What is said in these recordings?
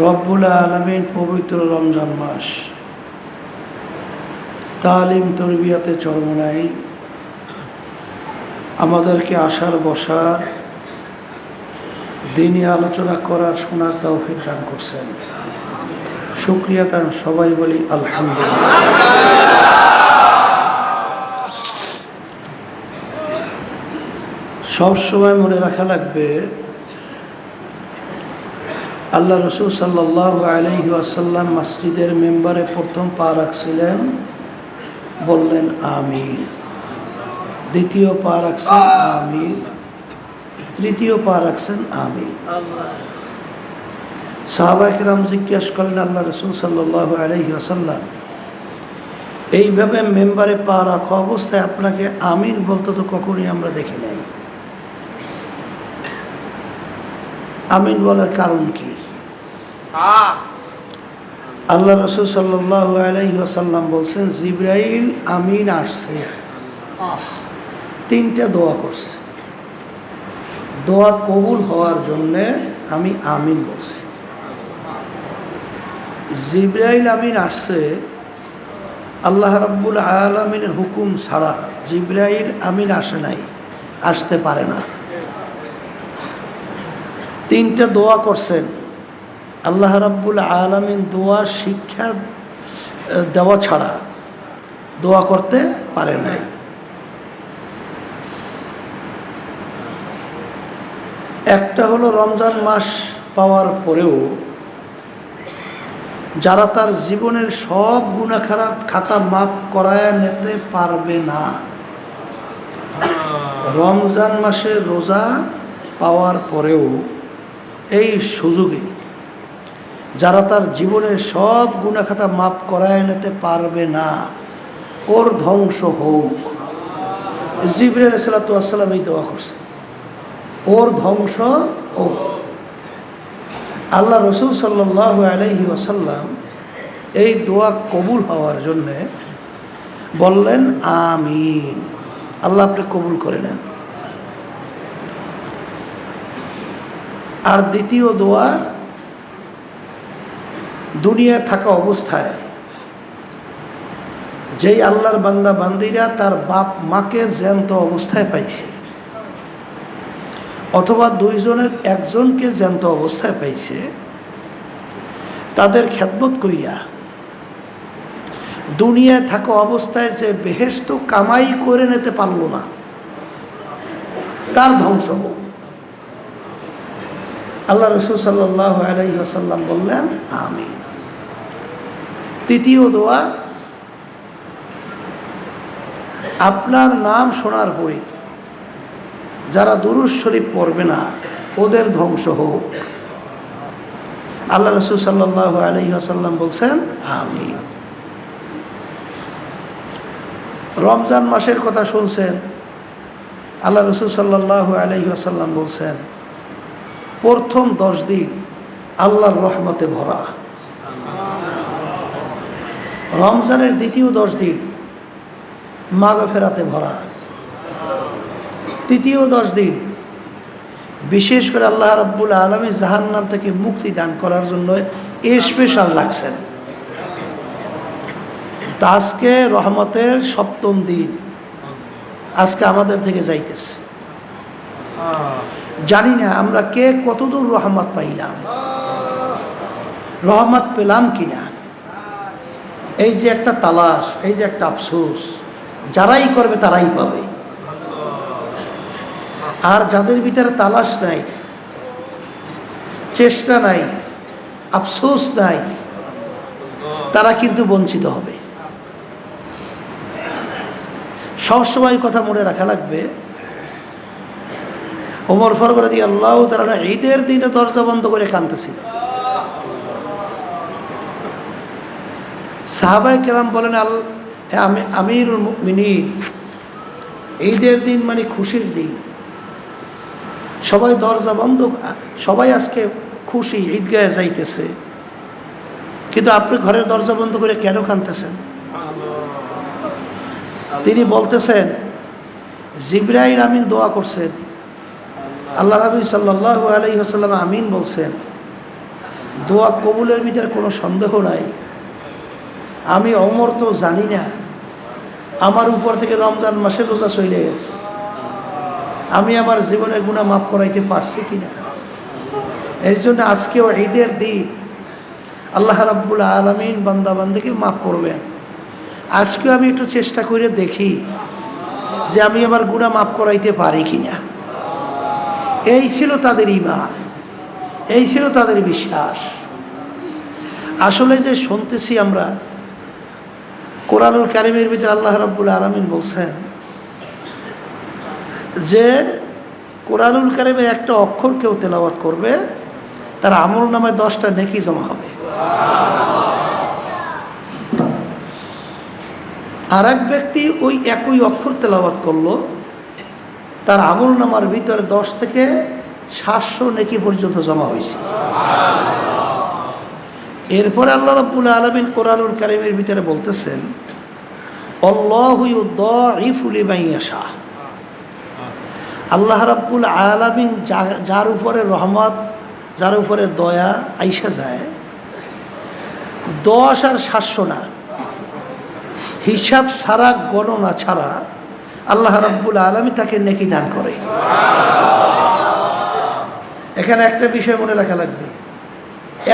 রব্বুল আলামিন পবিত্র রমজান মাস তালিম তরবিয়াতে চরমনাই আমাদেরকে আসার বসার দিনই আলোচনা করার শোনার তৌফিক দান করছেন। শুকরিয়া তার সবাই বলি আলহামদুলিল্লাহ। সব সময় মনে রাখা লাগবে আল্লাহ রসুল সাল্লাল্লাহু আলাইহি ওয়াসাল্লাম মসজিদের মেম্বারে প্রথম পা রাখছিলেন, বললেন আমিন। দ্বিতীয় পা রাখছেন আমিন, তৃতীয় পা রাখছেন আমিন। সাহাবায়ে কেরাম জিজ্ঞাসা করলেন, আল্লাহ রসুল সাল্লাল্লাহু আলাইহি ওয়াসাল্লাম, এইভাবে মেম্বারে পা রাখা অবস্থায় আপনাকে আমিন বলতে তো কখনই আমরা দেখি নাই। আমিন বলার কারণ কি? আল্লাহ রসুল সাল্লাল্লাহু আলাইহি ওয়াসাল্লাম বলছেন, জিবরাইল আমিন আসছে, তিনটা দোয়া করছে, দোয়া কবুল হওয়ার জন্যে আমি আমিন বলছি। জিবরাইল আমিন আসছে, আল্লাহ রাব্বুল আলামিনের হুকুম ছাড়া জিবরাইল আমিন আসে নাই, আসতে পারে না। তিনটা দোয়া করছেন, আল্লাহ রাব্বুল আলামিন দোয়া শিক্ষা দেওয়া ছাড়া দোয়া করতে পারে নাই। একটা হলো রমজান মাস পাওয়ার পরেও যারা তার জীবনের সব গুনাহ খারাপ খাতা মাফ করায় নিতে পারবে না, রমজান মাসে রোজা পাওয়ার পরেও এই সুযোগে যারা তার জীবনের সব গুনাহ খাতা মাফ করায় নিতে পারবে না, ওর ধ্বংস হোক। জিবরাইল আলাইহিস সালাতু ওয়াস সালাম এই দোয়া করছে, ওর ধ্বংস হোক। আল্লাহ রসুল সাল্লাল্লাহু আলাইহি ওয়াসাল্লাম এই দোয়া কবুল হওয়ার জন্যে বললেন আমিন। আল্লাহ আপনি কবুল করে নেন। আর দ্বিতীয় দোয়া, দুনিয়ায় থাকা অবস্থায় যেই আল্লাহর বান্দা বান্দিরা তার বাপ মাকে জ্যান্ত অবস্থায় পাইছে, অথবা দুইজনের একজনকে জ্যান্ত অবস্থায় পাইছে, তাদের খেদমত কইরা দুনিয়ায় থাকা অবস্থায় যে বেহেশত কামাই করে নিতে পারল না, তার ধ্বংস হোক। আল্লাহ রসুল সাল্লাল্লাহু আলাইহি ওয়াসাল্লাম বললেন আমিন। তৃতীয় দোয়া, আপনার নাম শোনার পরে যারা দুরূদ শরীফ পড়বে না, ওদের ধ্বংস হোক। আল্লাহ রসুল সাল্লাল্লাহু আলাইহি ওয়াসাল্লাম বলছেন আমিন। রমজান মাসের কথা শুনছেন, আল্লাহ রসুল সাল্লাল্লাহু আলাইহি ওয়াসাল্লাম বলছেন, প্রথম 10 দিন আল্লাহর রহমতে ভরা, রমজানের দ্বিতীয় 10 দিন মাগফিরাতে ভরা, তৃতীয় 10 দিন বিশেষ করে আল্লাহ রাব্বুল আলামিন জাহান্নাম থেকে মুক্তি দান করার জন্য স্পেশাল রাখছেন। তা আজকে রহমতের 7ম দিন, আজকে আমাদের থেকে যাইতেছে। জানি না আমরা কে কতদূর রহমত পাইলাম, রহমত পেলাম কিনা। এই যে একটা তালাশ, এই যে একটা আফসোস, যারাই করবে তারাই পাবে। আর যাদের ভিতরে তালাশ নাই, চেষ্টা নাই, আফসোস নাই, তারা কিন্তু বঞ্চিত হবে। সবসময় কথা মনে রাখা লাগবে, ওমর ফারুক রাদিয়াল্লাহু তাআলা ঈদের দিনে দরজা বন্ধ করে কাঁদতেছিল। সাহাবায়ে কেরাম বলেন, আমিরুল মুমিনিন, ঈদের দিন মানে খুশির দিন, সবাই দরজা বন্ধ, সবাই আজকে খুশি, ঈদগাহে যাইতেছে, কিন্তু আপনি ঘরের দরজা বন্ধ করে কেন কাঁদতেছেন? তিনি বলতেছেন, জিবরাইল আমিন দোয়া করছেন, আল্লাহ নবী সাল্লাল্লাহু আলাইহি ওয়াসাল্লাম আমিন বলছেন, দোয়া কবুলের ভিতরে কোনো সন্দেহ নাই। আমি ওমর তো জানি না আমার উপর থেকে রমজান মাসে রোজা চলে গেছে, আমি আমার জীবনের গুনাহ মাফ করাইতে পারছি কিনা। এর জন্য আজকেও ঈদের দিন আল্লাহ রাব্বুল আলামিন বান্দা বান্দাকে মাফ করবেন। আজকেও আমি একটু চেষ্টা করে দেখি যে আমি আমার গুনাহ মাফ করাইতে পারি কিনা। এই ছিল তাদের ঈমান, এই ছিল তাদের বিশ্বাস। আসলে যে শুনতেছি আমরা কোরআনুল কারীমের ভিতরে আল্লাহ রাব্বুল আলামিন বলছেন যে কোরআনুল কারীমের একটা অক্ষর কেউ তেলাওয়াত করবে তার আমল নামায় 10টা নেকি জমা হবে। আর এক ব্যক্তি ওই একই অক্ষর তেলাওয়াত করলো, তার আমল নামার ভিতরে 10 থেকে 700 নেকি পর্যন্ত জমা হয়েছে। এরপরে আল্লাহ রাব্বুল আলামিন কোরআনুল কারীমের ভিতরে বলতেছেন আল্লাহু ইউদাইফু লিমান ইয়াশা। আল্লাহ রাব্বুল আলামিন যার উপরে রহমত, যার উপরে দয়া আইসা যায়, 10 আর 700 না, হিসাব ছাড়া গণনা ছাড়া আল্লাহ রাব্বুল আলামিন তাকে নেকি দান করে। এখানে একটা বিষয় মনে রাখা লাগবে,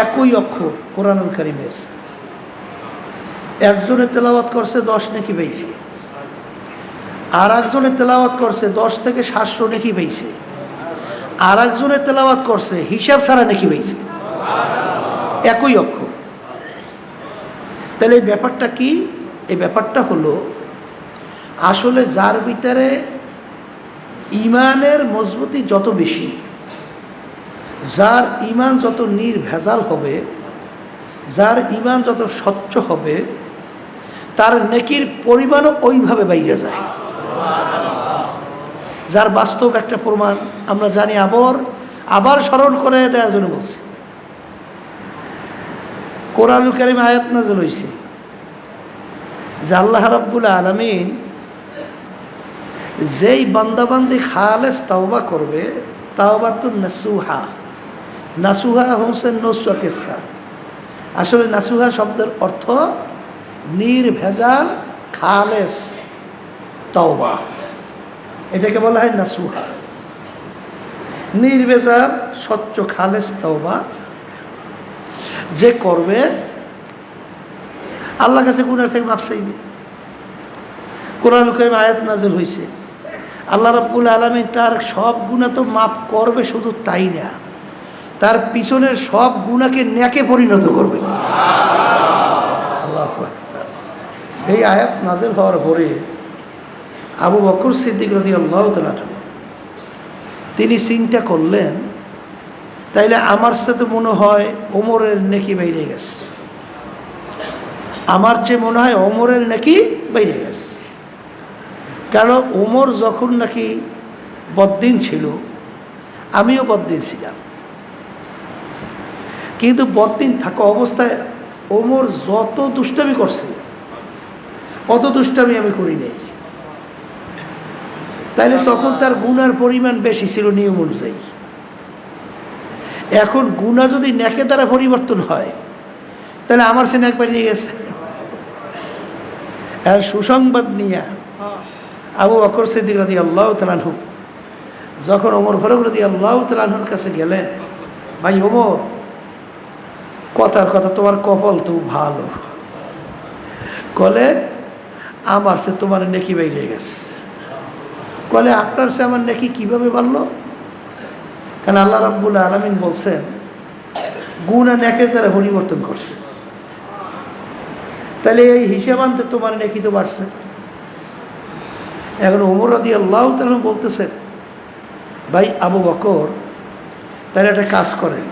একই অক্ষর কোরআনুল কারীমের একজনে তেলাওয়াত করছে 10 নেকি পাইছে, আর একজনে তেলাওয়াত করছে 10 থেকে 700 নেকি পাইছে, আর একজনে তেলাওয়াত করছে হিসাব ছাড়া নেকি পাইছে। একই অক্ষর। তাহলে এই ব্যাপারটা কি? এই ব্যাপারটা হলো আসলে যার ভিতরে ইমানের মজবুতি যত বেশি, যার ইমান যত নির্ভেজাল হবে, যার ইমান যত স্বচ্ছ হবে, তার নেকির পরিমাণও ওইভাবে বাইরে যায়। যার বাস্তব একটা প্রমাণ আমরা জানি, আবার স্মরণ করে দেওয়ার জন্য বলছি। কোরআনুল কারীমে আয়াত নাযিল হয়েছে যে আল্লাহ রাব্বুল আলামিন যেই বান্দাবান্দি খালেস তাওবা করবে, তাওবাতুন নাসুহা, নাসুহা হোসেন নসুয়া কিসা। আসলে নাসুহা শব্দের অর্থ নির্ভেজাল খালেস তাওবা, এটাকে বলা হয় নাসুহা। নির্ভেজাল স্বচ্ছ খালেস তাওবা যে করবে, আল্লাহর কাছে গুনাহ থেকে মাফ চাইবে। কোরআনুল কারীমে আয়াত নাযিল হয়েছে, আল্লাহ রাব্বুল আলামিন তার সব গুনাহ তো মাফ করবে, শুধু তাই না, তার পিছনের সব গুনাহকে নেকে পরিণত করবে। আল্লাহু আকবার। এই আয়াত নাযিল হওয়ার পরে আবু বকর সিদ্দিক রাদিয়াল্লাহু তাআলা তিনি চিন্তা করলেন, তাইলে আমার সাথে মনে হয় ওমরের নেকি বাইরে গেছে, আমার চেয়ে মনে হয় ওমরের নেকি বাইরে গেছে। কারণ ওমর যখন নাকি বদ্দিন ছিল, আমিও বদ্দিন ছিলাম, কিন্তু বদ্দিন থাকা অবস্থায় ওমর যত দুষ্টামি করছে অত দুষ্টামি আমি করি নাই। তাইলে তখন তার গুনার পরিমাণ বেশি ছিল নিয়ম অনুযায়ী। এখন গুনাহ যদি নেকে দ্বারা পরিবর্তন হয়, তাহলে আমার সে নেক বাড়িয়ে গেছে। আর সুসংবাদ নিয়ে আবু বকর সিদ্দিক রাদিয়াল্লাহু তাআলা আনহু যখন ওমর ফারুক রাদিয়াল্লাহু তাআলা আনহুর কাছে গেলেন, ভাই ওমর, কথার কথা তোমার কপাল তো ভালো, কলে আমার সে তোমার নেকি বাইরে গেছে। কলে আপনার সে আমার নেকি কিভাবে বাড়লো? কারণ আল্লাহ রাব্বুল আলামিন বলছেন গুনাহ নেকের দ্বারা পরিবর্তন করছে, তাহলে এই হিসাব আনতে তোমার নেকি তো বাড়ছে। এখন ওমর রাদিয়াল্লাহু তাআলা বলতেছেন, ভাই আবু বকর, তাহলে একটা কাজ করেন,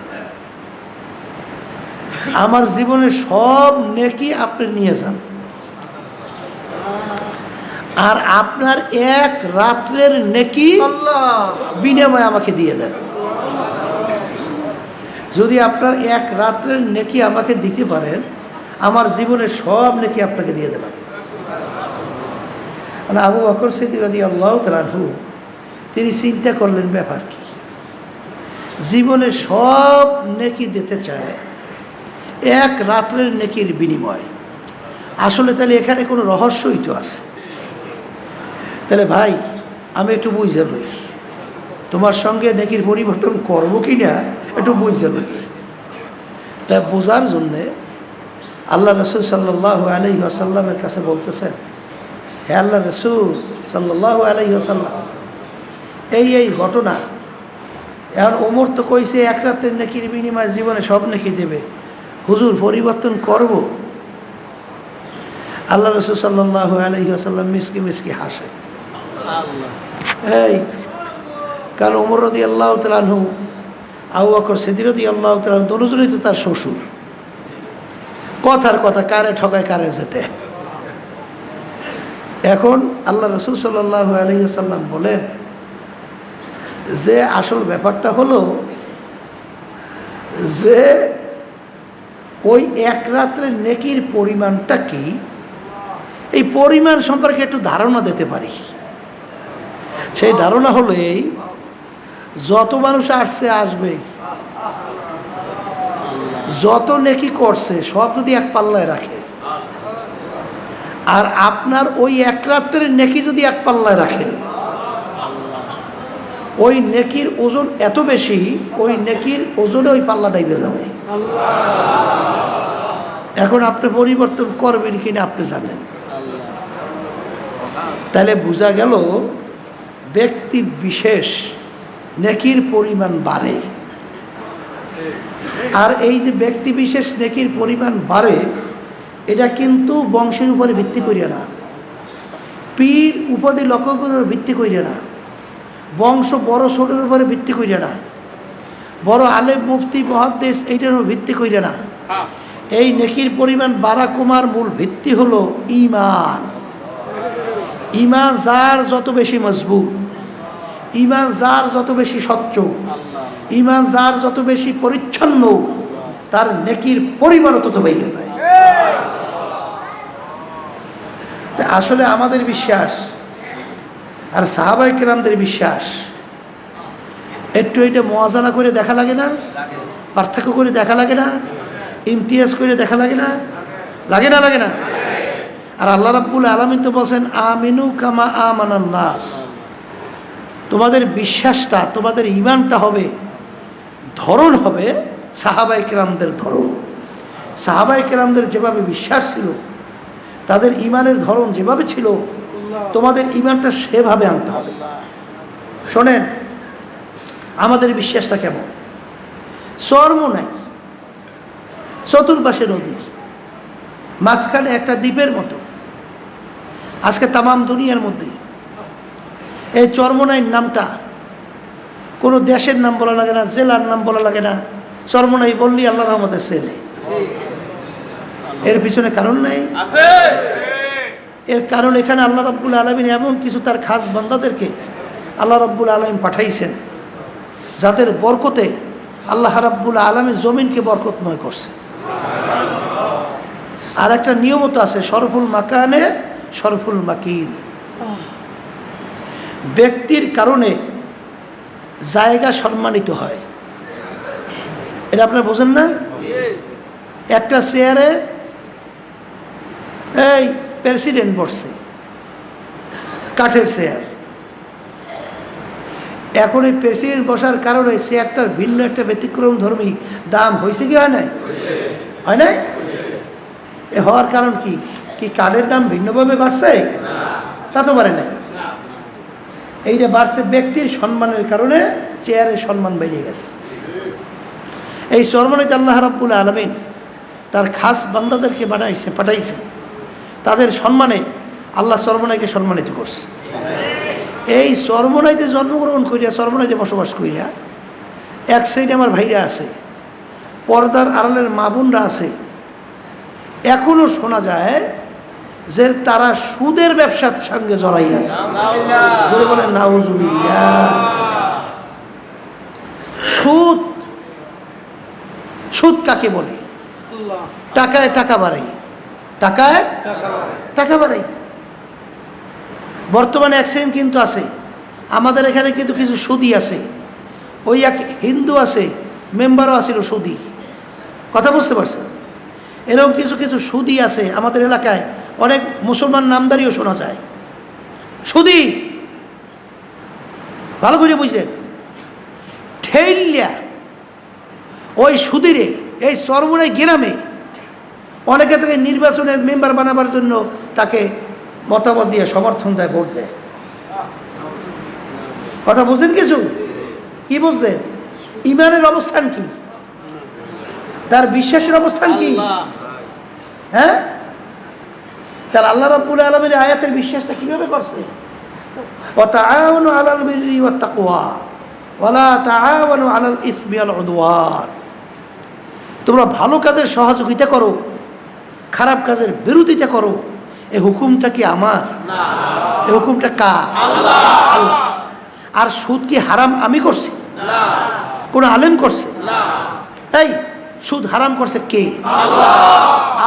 আমার জীবনের সব নেকি আপনি নিয়ে যান, আর আপনার এক রাত্রের নেকি বিনিময়ে আমাকে দিয়ে দেন। যদি আপনার এক রাত্রের নেকি আমাকে দিতে পারেন, আমার জীবনের সব নেকি আপনাকে দিয়ে দিলাম। মানে আবু বকর সিদ্দিক রাদিয়াল্লাহু তাআলা আনহু তিনি চিন্তা করলেন ব্যাপার কি, জীবনে সব নেকি দিতে চায়, এক রাত্রের নেকির বিনিময়। আসলে তাহলে এখানে কোনো রহস্যই তো আছে। তাহলে ভাই আমি একটু বুঝে লই, তোমার সঙ্গে নেকির পরিবর্তন করবো কি না একটু বুঝে লই। তাই বোঝার জন্যে আল্লাহ রসুল সাল্লাল্লাহু আলাইহি ওয়াসাল্লামের কাছে বলতেছেন, হে আল্লাহ রসুল সাল্লাল্লাহু আলাইহি ওয়াসাল্লাম, এই ঘটনা, এখন ওমর তো কইছে এক রাতের নেকির বিনিময়ে জীবনে সব নেকি দেবে, হুজুর পরিবর্তন করব? আল্লাহ রসুল সাল্লাল্লাহু আলাইহি ওয়াসাল্লাম মিসকি মিসকি হাসে। এই কারণ ওমর রাদিয়াল্লাহু তাআলা আনহু, আবু বকর সিদ্দিক রাদিয়াল্লাহু তাআলা দুজনেই তো তার শ্বশুর। কথার কথা, কারে ঠকায় কারে যেতে। এখন আল্লাহ রসুল সাল্লাল্লাহু আলাইহি ওয়াসাল্লাম বলেন যে আসল ব্যাপারটা হলো যে ওই এক রাত্রের নেকির পরিমাণটা কি, এই পরিমাণ সম্পর্কে একটু ধারণা দিতে পারি। সেই ধারণা হলো এই, যত মানুষ আসছে আসবে, যত নেকি করছে সব যদি এক পাল্লায় রাখে, আর আপনার ওই এক রাত্রের নেকি যদি এক পাল্লায় রাখেন, ওই নেকির ওজন এত বেশি, ওই নেকির ওজনে ওই পাল্লা ডাইবে যাবে। এখন আপনি পরিবর্তন করবেন কিনা আপনি জানেন। তাহলে বোঝা গেল ব্যক্তি বিশেষ নেকির পরিমাণ বাড়ে। আর এই যে ব্যক্তি বিশেষ নেকির পরিমাণ বাড়ে, এটা কিন্তু বংশের উপরে ভিত্তি করিয়া না, পীর উপাধি লক্ষ্যের ভিত্তি করিয়া না, বংশ বড় ছোটের উপরে ভিত্তি করিয়া না, বড় আলেম মুফতি মুহাদ্দিস এইটার উপর ভিত্তি করিয়া না। এই নেকির পরিমাণ বাড়া কমার মূল ভিত্তি হলো ঈমান। ঈমান যার যত বেশি মজবুত, ঈমান যার যত বেশি স্বচ্ছ, ঈমান যার যত বেশি পরিচ্ছন্ন, তার নেকির পরিমাণও তত বেড়ে যায়। আসলে আমাদের বিশ্বাস আর সাহাবায়ে কেরামদের বিশ্বাস একটু এটা মুয়াজানা করে দেখা লাগে না? পার্থক্য করে দেখা লাগে না? ইমতিয়াজ করে দেখা লাগে না? লাগে না? লাগে না? আর আল্লাহ রাব্বুল আলামিন তো বলেন, আমিনু কামা আমানান নাস। তোমাদের বিশ্বাসটা, তোমাদের ঈমানটা হবে, ধরন হবে সাহাবায়ে কেরামদের ধরন। সাহাবায়ে কেরামদের যেভাবে বিশ্বাস ছিল, তাদের ঈমানের ধরন যেভাবে ছিল, তোমাদের ঈমানটা সেভাবে আনতে হবে। শোনেন, আমাদের বিশ্বাসটা কেমন? চর্ম নাই, চতুর্পাশে নদী, মাঝখানে একটা দ্বীপের মতো। আজকে তামাম দুনিয়ার মধ্যে এই চরমনাইয়ের নামটা কোনো দেশের নাম বলা লাগে না, জেলার নাম বলা লাগে না। চরমনাই বললি আল্লাহর রহমতে ছেলে। এর পিছনে কারণ নাই? এর কারণ এখানে আল্লাহ রাব্বুল আলামিন এমন কিছু তার খাস বান্দাদেরকে আল্লাহ রাব্বুল আলামিন পাঠাইছেন, যাদের বরকতে আল্লাহ রাব্বুল আলামিন জমিনকে বরকতময় করছে। আর একটা নিয়মত আছে, শরফুল মাকানে শরফুল মাকিন। ব্যক্তির কারণে জায়গা সম্মানিত হয়, এটা আপনারা বোঝেন না? একটা চেয়ারে এই প্রেসিডেন্ট বসছে, কাঠের চেয়ার। এখন এই প্রেসিডেন্ট বসার কারণে চেয়ারটার ভিন্ন একটা ব্যতিক্রম ধর্মী দাম হয়েছে কি হয় নাই? হয় নাই? এ হওয়ার কারণ কি? কি কাঠের দাম ভিন্নভাবে বাড়ছে? তা তো পারে নাই। এইটা বাড়ছে ব্যক্তির সম্মানের কারণে, চেয়ারের সম্মান বেড়ে গেছে। এই চরমনাইতে আল্লাহ রাব্বুল আলামিন তার খাস বান্দাদেরকে পাঠাইছে, তাদের সম্মানে আল্লাহ চরমনাইকে সম্মানিত করছে। এই চরমনাইতে জন্মগ্রহণ করিয়া, চরমনাইতে বসবাস করিয়া, এক সাইডে আমার ভাইরা আছে, পর্দার আড়ালের মা বোনরা আছে। এখনো শোনা যায় যে তারা সুদের ব্যবসার সঙ্গে জড়াই আছে। যদি বলেন নাউজুবিল্লাহ। সুদ, সুদ কাকে বলে? টাকায় টাকা বাড়াই, টাকায় টাকা বাড়াই। বর্তমানে এক সেকেন্ড কিন্তু আছে, আমাদের এখানে কিন্তু কিছু সুদী আছে। ওই এক হিন্দু আছে, মেম্বারও আছিল সুদী। কথা বুঝতে পারছেন? এরকম কিছু কিছু সুদী আছে আমাদের এলাকায়, অনেক মুসলমান নামদারিও শোনা যায়। সুদী, ভালো করে বুঝলেন, ঠেইলিয়া ওই সুদীরে এই চরমুনাই গ্রামে অনেকে থেকে নির্বাচনের মেম্বার বানাবার জন্য তাকে মতামত দিয়ে সমর্থন দেয়, ভোট দেয়। কথা বুঝলেন কিছু? কি বুঝলেন? ইমানের অবস্থান কি, তার বিশ্বাসের অবস্থান কি? হ্যাঁ, তাহলে আল্লাহ রাব্বুল আলামিন আয়াতের বিশ্বাসটা কিভাবে করছে? ওয়া তাআওয়ানু আলাল বিররি ওয়াত তাকওয়া ওয়া লা তাআওয়ানু আলাল ইসমি ওয়াল উদওয়ান। তোমরা ভালো কাজের সহযোগিতা করো, খারাপ কাজের বিরোধিতা করো। এই হুকুমটা কি আমার? না। এই হুকুমটা কার? আল্লাহ। আল্লাহ। আর সুদ কি হারাম আমি করছি? না। কোন আলেম করছে? না। এই সুদ হারাম করছে কে? আল্লাহ।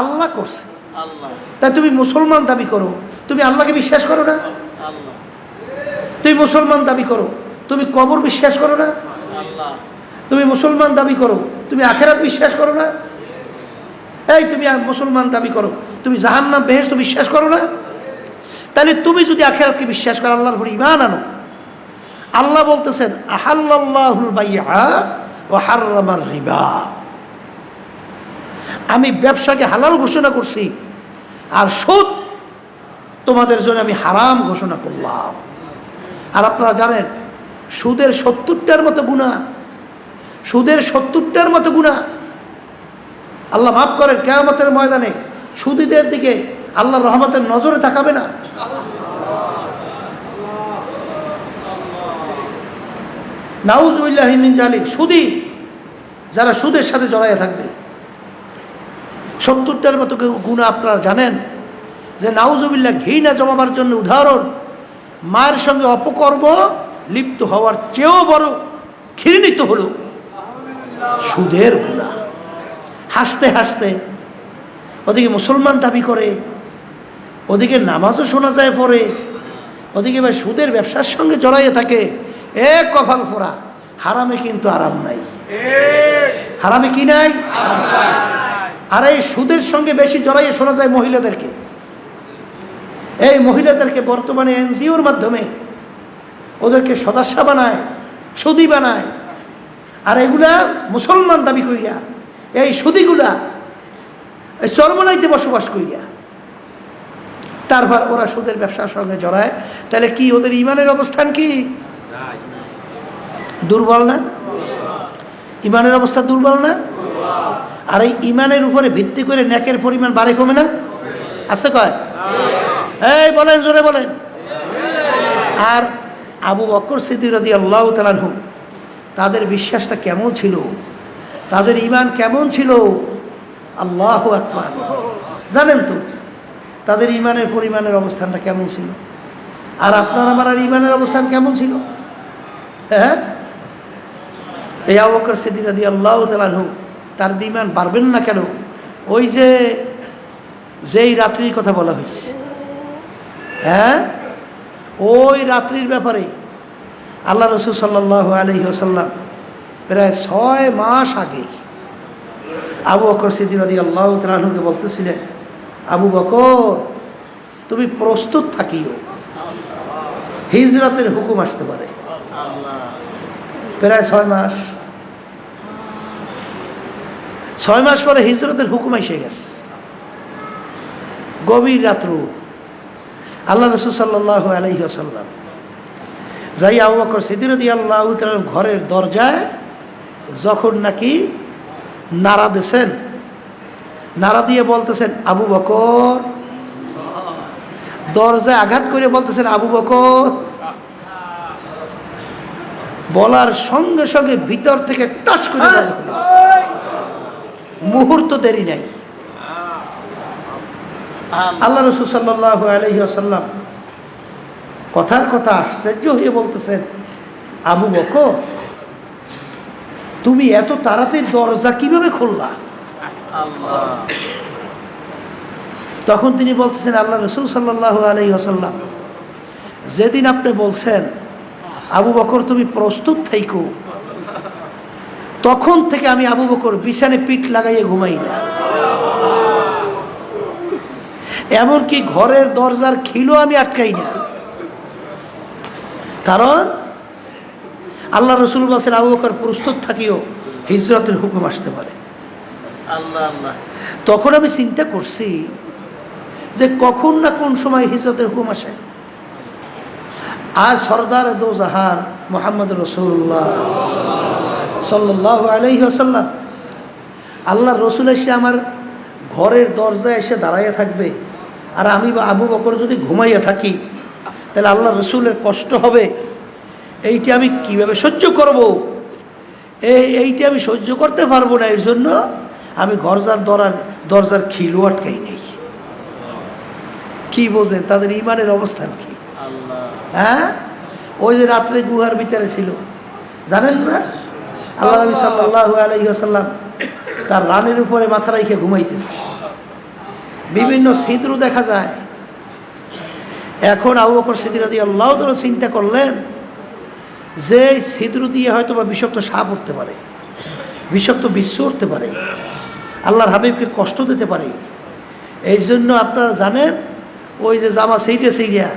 আল্লাহ করছে। আল্লাহ। তাই তুমি মুসলমান দাবি করো, তুমি আল্লাহকে বিশ্বাস করো না? আল্লাহ। তুমি মুসলমান দাবি করো, তুমি কবর বিশ্বাস করো না? আল্লাহ। তুমি মুসলমান দাবি করো, তুমি আখিরাত বিশ্বাস করো না? এই তুমি মুসলমান দাবি করো, তুমি জাহান্নাম বেহেশত বিশ্বাস করো না? তাহলে তুমি যদি আখিরাতকে বিশ্বাস করো, আল্লাহর উপর ঈমান আনো। আল্লাহ বলতেছেন আহাল্লাল্লাহুল বাইআ ওয়া হাররামার রিবা। আমি ব্যবসাকে হালাল ঘোষণা করছি, আর সুদ তোমাদের জন্য আমি হারাম ঘোষণা করলাম। আর আপনারা জানেন সুদের 70টার মতো গুনাহ, সুদের 70টার মতো গুনাহ। আল্লাহ মাফ করেন, কিয়ামতের ময়দানে সুদীদের দিকে আল্লাহর রহমতের নজরে তাকাবে না। নাউযুবিল্লাহি মিন যালিক। সুদী যারা সুদের সাথে জড়াইয়া থাকবে, 70টার মতো গুনাহ আপনারা জানেন যে নাউযুবিল্লাহ ঘৃণা জমাবার জন্য উদাহরণ, মায়ের সঙ্গে অপকর্ম লিপ্ত হওয়ার চেয়েও বড় ঘৃণিত হলো সুদের গুনাহ। হাসতে হাসতে ওদিকে মুসলমান দাবি করে, ওদিকে নামাজও শোনা যায় পড়ে, ওদিকে ভাই সুদের ব্যবসার সঙ্গে জড়াইয়ে থাকে। কপাল ফোড়া, হারামে কিন্তু আরাম নাই। হারামে কি নাই? আর এই সুদের সঙ্গে বেশি জড়াইয়ে শোনা যায় মহিলাদেরকে। এই মহিলাদেরকে বর্তমানে এনজিওর মাধ্যমে ওদেরকে সদস্য বানায়, সুদী বানায়। আর এগুলা মুসলমান দাবি করিয়া এই সুদীগুলা এই চরমনাইতে বসবাস করিয়া তারপর ওরা সুদের ব্যবসার সঙ্গে জড়ায়। তাহলে কি ওদের ইমানের অবস্থান কি? দুর্বল না? ইমানের অবস্থা দুর্বল না? আর এই ইমানের উপরে ভিত্তি করে নেকের পরিমাণ বাড়ে কমে না? আসতে কয় এই বলেন, জোরে বলেন। আর আবু বকর সিদ্দিক রাদিয়াল্লাহু তাআলা আনহু, তাদের বিশ্বাসটা কেমন ছিল, তাদের ঈমান কেমন ছিল? আল্লাহু আকবার। জানেন তো তাদের ঈমানের পরিমাণের অবস্থানটা কেমন ছিল? আর আপনার আমার ঈমানের অবস্থান কেমন ছিল? হ্যাঁ, এই আবু বকর সিদ্দিক রাদিয়াল্লাহু তাআলা আনহু, তার ঈমান বাড়বেন না কেন? ওই যে যেই রাত্রির কথা বলা হয়েছে, হ্যাঁ, ওই রাত্রির ব্যাপারে আল্লাহ রাসূল সাল্লাল্লাহু আলাইহি ওয়াসাল্লাম প্রায় 6 মাস আগে আবু বকর সিদ্দিক রাদিয়াল্লাহু তাআলা আনহুকে বলতেছিলেন, আবু বকর তুমি প্রস্তুত থাকিও, হিজরতের হুকুম আসতে পারে। প্রায় 6 মাস, 6 মাস পরে হিজরতের হুকুম এসে গেছে। গভীর রাত্র আল্লাহ রাসূল সাল্লাল্লাহু আলাইহি ওয়াসাল্লাম যাই আবু বকর সিদ্দিক রাদিয়াল্লাহু তাআলা ঘরের দরজায় যখন নাকি নাড়া দিয়েছেন, নাড়া দিয়ে বলতেছেন আবু বকর, দরজায় আঘাত করে বলতেছেন আবু বকর, বলার সঙ্গে সঙ্গে ভিতর থেকে টাস করে দরজা খুলে গেছে। মুহূর্ত দেরি নাই। আল্লাহ রাসূল সাল্লাল্লাহু আলাইহি ওয়াসাল্লাম কথার কথা আশ্চর্য হয়ে বলতেছেন, আবু বকর তুমি এত তাড়াতাড়ি দরজা কিভাবে খুললা? তখন তিনি বলতেছেন, আল্লাহ রাসূল সাল্লাল্লাহু আলাইহি ওয়াসাল্লাম যেদিন আপনি বলছেন আবু বকর তুমি প্রস্তুত থাইকো, তখন থেকে আমি আবু বকর বিছানে পিঠ লাগাইয়ে ঘুমাই না। এমনকি ঘরের দরজার খিলও আমি আটকাই না। কারণ আল্লাহ রসুল বলেছেন আবু বকর প্রস্তুত থাকিও, হিজরতের হুকুম আসতে পারে। আল্লাহ আল্লাহ। তখন আমি চিন্তা করছি যে কখন না কোন সময় হিজরতের হুকুম আসে। আজ সরদার দো জাহান মোহাম্মদ রসুল্লাহ সাল্লাল্লাহু আলাইহি ওয়াসাল্লাম, আল্লাহ রসুল এসে আমার ঘরের দরজায় এসে দাঁড়াইয়া থাকবে, আর আমি বা আবু বকর যদি ঘুমাইয়া থাকি, তাহলে আল্লাহ রসুলের কষ্ট হবে। এইটা আমি কিভাবে সহ্য করব? এইটা আমি সহ্য করতে পারবো না। এর জন্য আমি দরজার খিলু আটকাই নেই। কি বোঝে তাদের ইমানের অবস্থান কি? হ্যাঁ, ওই যে রাত্রে গুহার ভিতরে ছিল, জানেন না? আল্লাহ নবী সাল্লাল্লাহু আলাইহি ওয়াসাল্লাম তার রানের উপরে মাথা রেখে ঘুমাইতেছে। বিভিন্ন ছিদ্র দেখা যায়। এখন আবু বকর সিদ্দিক রাদিয়াল্লাহু তাআলা চিন্তা করলেন যে ছিদ্র দিয়ে হয়তো বা বিষাক্ত সাপ উঠতে পারে, বিষাক্ত বিশ্ব উঠতে পারে, আল্লাহর হাবিবকে কষ্ট দিতে পারে। এই জন্য আপনারা জানেন ওই যে জামা সেইটা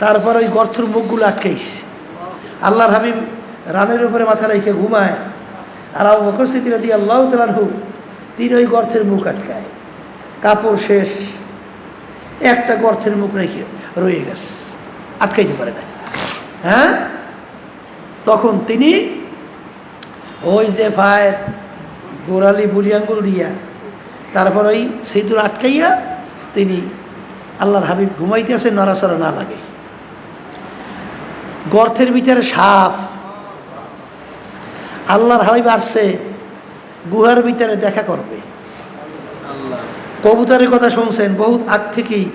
তারপর ওই গর্থর মুখগুলো আটকাইছে। আল্লাহর হাবিব রানের উপরে মাথা রেখে ঘুমায়, আর আবু বকর সিদ্দিক রাদিয়াল্লাহু তাআলা আনহু তিনি ওই গর্থের মুখ আটকায়। কাপড় শেষ, একটা গর্থের মুখ রেখে রয়ে গেছে, আটকাইতে পারে না। হ্যাঁ, তখন তিনি ওই যে ভাইয়ের গোড়ালি বুড়ি আঙ্গুল দিয়া তারপর ওই সিঁদুর আটকাইয়া তিনি আল্লাহর হাবিব ঘুমাইতে আসে, নড়াচড়া না লাগে। গর্তের ভিতরে সাপ, আল্লাহর হাবিব আসছে গুহার ভিতরে দেখা করবে। কবুতরের কথা শুনছেন, বহুত আগ থেকেই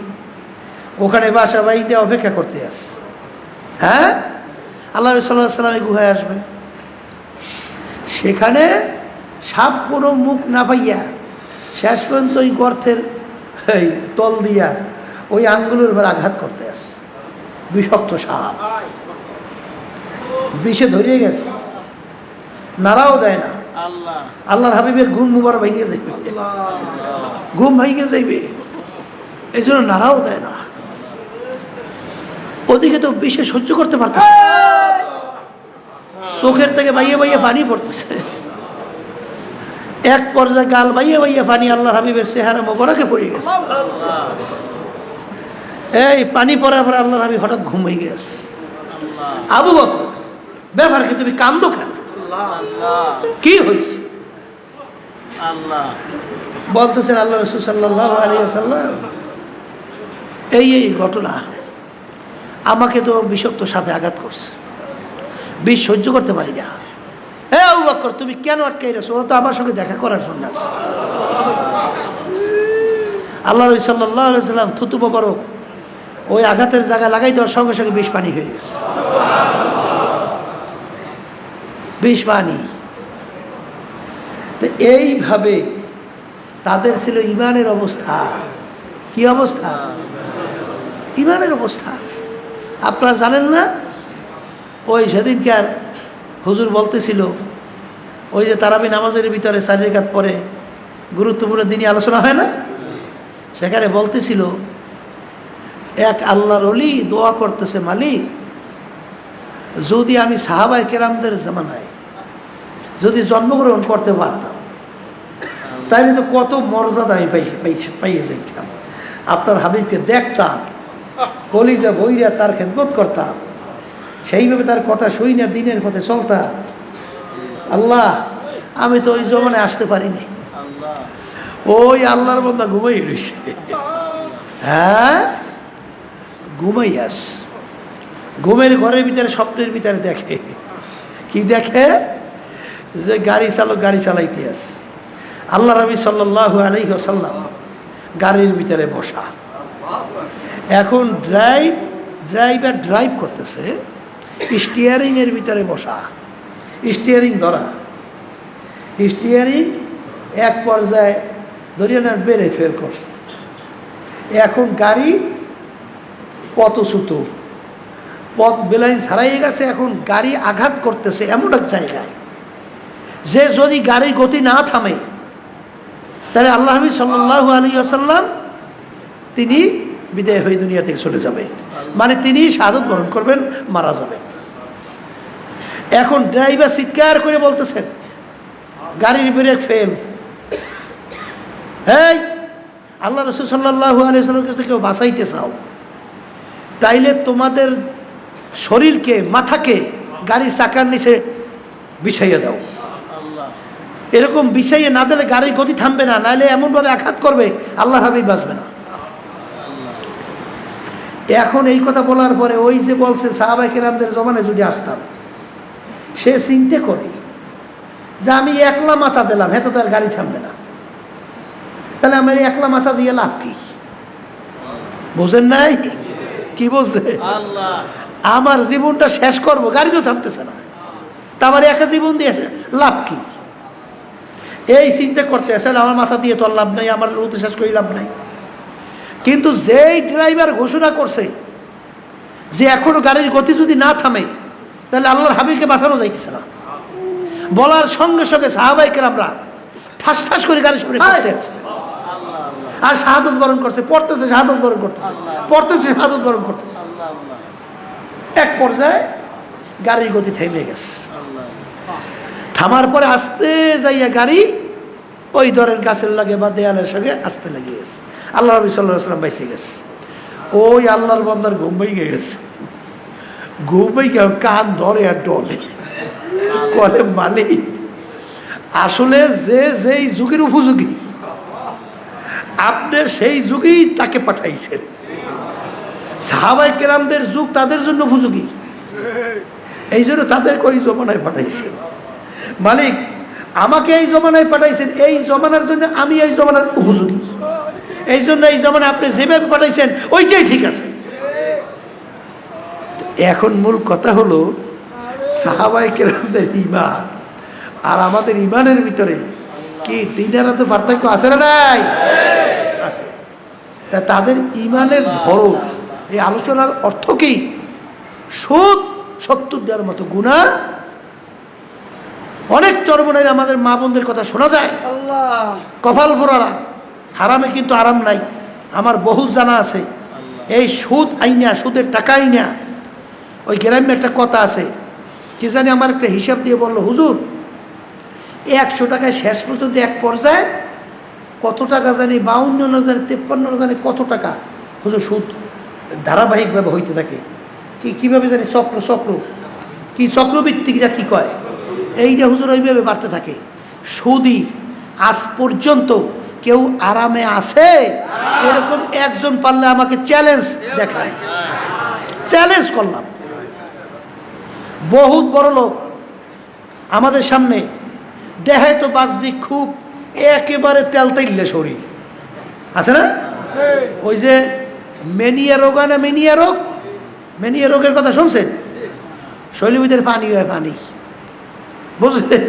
ওখানে বাসা বাড়িতে অপেক্ষা করতে আসে। হ্যাঁ, আল্লাহ সাল্লাল্লাহু আলাইহি ওয়াসাল্লাম গুহায় আসবে, সেখানে সাপ কোনো মুখ না পাইয়া শেষ পর্যন্ত ওই গর্তের এই তল দিয়া ওই আঙ্গুলের উপর আঘাত করতে আসে। বিষাক্ত সাপ বিষে ধরিয়ে গেছে, নাড়াও দেয় না। আল্লাহর হাবিবের ঘুম মুবার ভেঙে যাইবে, ঘুম ভেঙে যাইবে, এই জন্য নাড়াও দেয় না। ওদিকে তো বিষে সহ্য করতে পারতেছে, চোখের থেকে বাইয়ে বাইয়ে পানি পড়তেছে। এক পর্যায়ে গাল বাইয়ে বাইয়ে পানি আল্লাহর হাবিবের চেহারা মোবারকে পড়ে গেছে। এই পানি পড়ার পরে আল্লাহর হাবিব হঠাৎ ঘুম হয়ে গেছে। আবু বকর, ব্যাপার কি? তুমি কান্দো কেন? কি হয়েছে? বলতেছেন আল্লাহ রাসূল সাল্লাল্লাহু আলাইহি ওয়াসাল্লাম, এই ঘটনা, আমাকে তো বিষাক্ত সাপে আঘাত করছে, বিষ সহ্য করতে পারি না। হে আবু বকর, তুমি কেন আটকাই রেছো? ওরা তো আমার সঙ্গে দেখা করার জন্য আছে। আল্লাহ রাসূল সাল্লাল্লাহু আলাইহি ওয়াসাল্লাম থুতু মোবারক ওই আঘাতের জায়গায় লাগাই দেওয়ার সঙ্গে সঙ্গে বিষ পানি হয়ে গেছে। বিষ পানি। তো এইভাবে তাদের ছিল ইমানের অবস্থা। কি অবস্থা? ইমানের অবস্থা। আপনারা জানেন না, ওই সেদিনকার হুজুর বলতেছিল, ওই যে তারাবি নামাজের ভিতরে 4 রাকাত পরে গুরুত্বপূর্ণ দিনই আলোচনা হয় না, সেখানে বলতেছিল এক আল্লাহর ওলি দোয়া করতেছে, মালিক যদি আমি সাহাবায়ে কেরামদের জামানায় যদি জন্মগ্রহণ করতে পারতাম, তাইলে তো কত মর্যাদা আমি পাইয়ে যাইতাম। আপনার হাবিবকে দেখতাম, কলিজা বইরা তার খেদমত করতাম, সেইভাবে তার কথা শুই না দিনের পথে চলতাম। আল্লাহ, আমি তো ওই জমানায় আসতে পারিনি। ওই আল্লাহর বান্দা ঘুমাই রয়েছে। হ্যাঁ, ঘুমাই আস। ঘুমের ঘরের ভিতরে স্বপ্নের ভিতরে দেখে, কি দেখে? যে গাড়ি চালক গাড়ি চালাইতে আস, আল্লাহ নবী সাল্লাল্লাহু আলাইহি ওয়াসাল্লাম গাড়ির ভিতরে বসা। এখন ড্রাইভার ড্রাইভ করতেছে, স্টিয়ারিং এর ভিতরে বসা, স্টিয়ারিং ধরা, স্টিয়ারিং এক পর্যায়ে ধরিয়ে না বেড়ে ফেল করছে। এখন গাড়ি পথচ্যুত, পথ বেলাইন ছাড়াই গেছে। এখন গাড়ি আঘাত করতেছে এমন এক জায়গায় যে যদি গাড়ির গতি না থামে, তাহলে আল্লাহ নবী সাল্লাল্লাহু আলাইহি ওয়াসাল্লাম তিনি বিদায় হয়ে দুনিয়া থেকে চলে যাবে, মানে তিনি শাহাদাত বরণ করবেন, মারা যাবেন। এখন ড্রাইভার চিৎকার করে বলতেছেন গাড়ির ব্রেক ফেল। এই আল্লাহ রাসূল সাল্লাল্লাহু আলাইহি ওয়াসাল্লামের কাছে কেউ বাঁচাইতে চাও, তাইলে তোমাদের শরীরকে, মাথাকে গাড়ির চাকার নিচে বিছাইয়া দাও। আল্লাহ এরকম বিছাইয়ে না দিলে গাড়ির গতি থামবে না, নাহলে এমনভাবে আঘাত করবে আল্লাহ হাবিব বাঁচবে না। এখন এই কথা বলার পরে ওই যে বলছে সাহাবায়ে কেরামদের জমানায় যদি আসতাম, সে চিন্তা করে যে আমি একলা মাথা দিলাম, হ্যাঁ তো তার গাড়ি থামবে না, তাহলে আমার একলা মাথা দিয়ে লাভ কি? বুঝেন নাই কি বলছে? আল্লাহ আমার জীবনটা শেষ করব, গাড়ি তো থামতেছে না, তা আমার একা জীবন দিয়ে লাভ কি? এই চিন্তা করতে আসলে আমার মাথা দিয়ে তো আর লাভ নাই, আমার রুতে শেষ করে লাভ নাই। কিন্তু যেই ড্রাইভার ঘোষণা করছে যে এখনো গাড়ির গতি যদি না থামে তাহলে আল্লাহর হাবিবকে বাঁচানো যাইতেছে না, বলার সঙ্গে সঙ্গে সাহাবায়ে কেরামরা ঠাস ঠাস করে গাড়ির সামনে পড়তে আছে, আর শাহাদাত বরণ করছে, পড়তেছে শাহাদাত বরণ করতেছে, পড়তেছে শাহাদাত বরণ করতেছে। এক পর্যায়ে গাড়ির গতি থেমে গেছে। থামার পরে আস্তে যাইয়া গাড়ি ওই দরের গাছের লাগে বা দেয়ালের সঙ্গে আস্তে লাগিয়ে গেছে। আল্লাহ নবী সাল্লাল্লাহু আলাইহি ওয়াসাল্লাম বেঁচে গেছে। ওই আল্লাহর বান্দার ঘুম ভেঙে গেছে, ঘুম ভেঙে কান ধরে আর ডলে, বলে মালিক আসলে যে যেই যুগের উপযোগী আপনি সেই যুগেই তাকে পাঠাইছেন। সাহাবায়ে কেরামদের যুগ তাদের জন্য উপযোগী, এই জন্য তাদেরকে ওই জমানায় পাঠাইছেন। মালিক আমাকে এই জমানায় পাঠাইছেন, এই জমানার জন্য আমি এই জমানার উপযোগী, এই জন্য এই জমানায় আপনি যেভাবে পাঠাইছেন ওইটাই ঠিক আছে। এখন মূল কথা হলো সাহাবায়ে কেরামদের ঈমান আর আমাদের ঈমানের ভিতরে কি দিনের তো পার্থক্য আছে না নাই? আছে। তা তাদের ঈমানের ধরন, এই আলোচনার অর্থ কি? সুদ 70টার মতো গুনাহ, অনেক চরমনাই আমাদের মা বোনদের কথা শোনা যায়, কপাল পোড়ারা, হারামে কিন্তু আরাম নাই। আমার বহু জানা আছে এই সুদ আইনা, সুদের টাকা আইনা। ওই গ্রামে একটা কথা আছে, কি জানি আমার একটা হিসাব দিয়ে বললো, হুজুর 100 টাকায় শেষ পর্যন্ত এক পর্যায়ে কত টাকা জানি 52 না জানি 53 না জানি কত টাকা হুজুর সুদ ধারাবাহিকভাবে হইতে থাকে। কিভাবে জানি চক্র কি চক্রবৃত্তিকরা কি কয়, এইটা হুজুর ওইভাবে বাড়তে থাকে। সুদি আজ পর্যন্ত কেউ আরামে আছে এরকম একজন পারলে আমাকে চ্যালেঞ্জ দেখায়। চ্যালেঞ্জ করলাম, বহুত বড় লোক আমাদের সামনে দেখায় তো বাহ্যিক খুব একেবারে তেলতেইলে শরীর আছে না? ওই যে মেনিয়া রোগ হয় না, মেনিয়া রোগের কথা শুনছেন? শরীরের ভিতরে পানি হয়, পানি, বুঝলেন?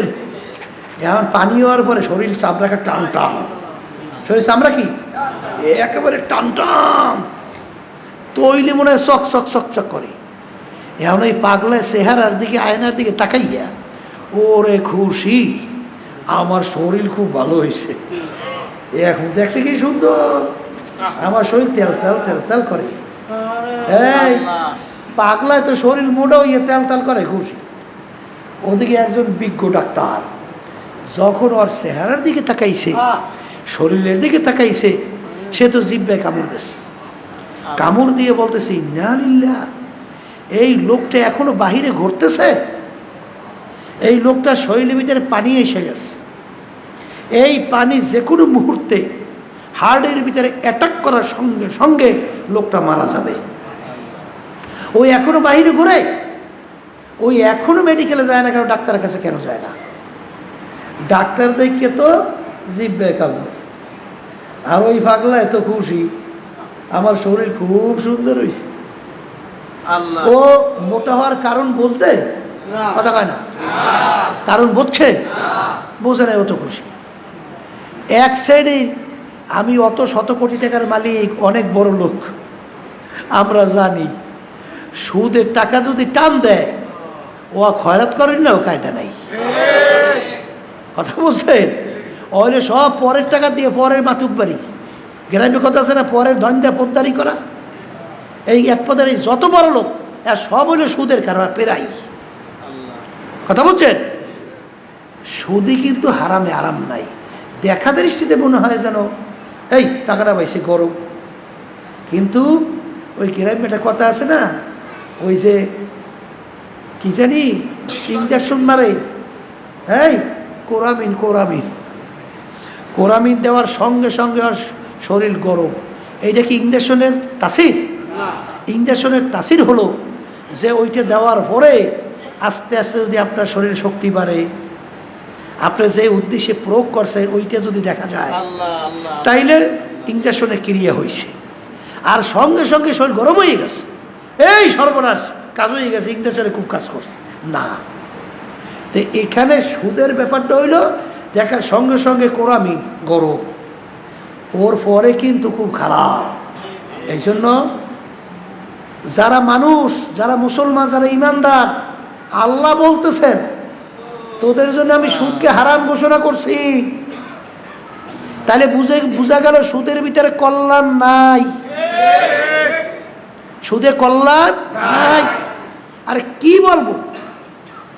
এখন পানি হওয়ার পরে শরীর চামড়াকে টান টান, শরীর চামড়া কি একেবারে টান টান, তৈলি মনে হয় চক চক চক চক করে। এখন ওই পাগলায় চেহারার দিকে, আয়নার দিকে তাকাইয়া ওরে খুশি, আমার শরীর খুব ভালো হয়েছে, এখন দেখতে কি সুন্দর, আমার শরীর তেল তেল তেল তেল করে। এই পাগলায় তো শরীর মোটা হইয়া তেল তেল করে খুশি। ওদিকে একজন বিজ্ঞ ডাক্তার যখন ওর চেহারার দিকে তাকাইছে, শরীরের দিকে তাকাইছে, সে তো জিহ্বায় কামড় দিচ্ছে, কামড় দিয়ে বলতেছে ইন্না লিল্লাহ, এই লোকটা এখনো বাহিরে ঘুরতেছে, এই লোকটার শরীরের ভিতরে পানি এসে গেছে, এই পানি যে কোনো মুহূর্তে হার্টের ভিতরে অ্যাটাক করার সঙ্গে সঙ্গে লোকটা মারা যাবে। ওই এখনো বাহিরে ঘুরে, ওই এখনো মেডিকেলে যায় না কেন, ডাক্তারের কাছে কেন যায় না? ডাক্তার দেখে তো জিহ্বায় কামড়, আর ওই পাগলা এত খুশি, আমার শরীর খুব সুন্দর হয়েছে। ও মোটা হওয়ার কারণ বুঝছে? কথা কয় না, কারণ বুঝছে, বুঝে না, অত খুশি। এক সাইডে আমি অত শত কোটি টাকার মালিক, অনেক বড় লোক, আমরা জানি সুদের টাকা যদি টান দেয় ও খয়রাত করেন না, ও কায়দা নাই। কথা বলছেন? ওরে সব পরের টাকা দিয়ে পরের মাতুক বাড়ি, গ্রামে কথা আছে না, পরের ধন্দা পোদ্দারি করা। এই এক পদের এই যত বড় লোক আর সব হইল সুদের কারবার পেরাই। আল্লাহ কথা বলছেন? সুদি কিন্তু হারামে আরাম নাই। দেখা দৃষ্টিতে মনে হয় যেন এই টাকাটা পাইছে গরম, কিন্তু ওই গ্রামে একটা কথা আছে না, ওই যে কি জানি ইঞ্জেকশন মারে, এই কোরামিন কোরামিন কোরামিন দেওয়ার সঙ্গে সঙ্গে আর শরীর গরম। এইটা কি ইঞ্জেকশনের তাসির? ইঞ্জেকশনের তাসির হলো যে ওইটা দেওয়ার পরে আস্তে আস্তে যদি আপনার শরীরে শক্তি বাড়ে, আপনি যে উদ্দেশ্যে প্রয়োগ করছেন ওইটা যদি দেখা যায়, আল্লাহ আল্লাহ তাইলে ইঞ্জেকশনে ক্রিয়া হয়েছে, আর সঙ্গে সঙ্গে শরীর গরম হয়ে গেছে, এই সর্বনাশ কাজ হয়ে গেছে, ইঞ্জেকশনে খুব কাজ করছে না। তো এখানে সুদের ব্যাপারটা হইল দেখার সঙ্গে সঙ্গে কোরামিন গরম, ওর পরে কিন্তু খুব খারাপ। এই জন্য যারা মানুষ, যারা মুসলমান, যারা ইমানদার, আল্লাহ বলতেছেন তোদের জন্য আমি সুদকে হারাম ঘোষণা করছি। তাহলে বুঝা গেল সুদের ভিতরে কল্যাণ নাই, সুদে কল্যাণ নাই। আরে কি বলবো,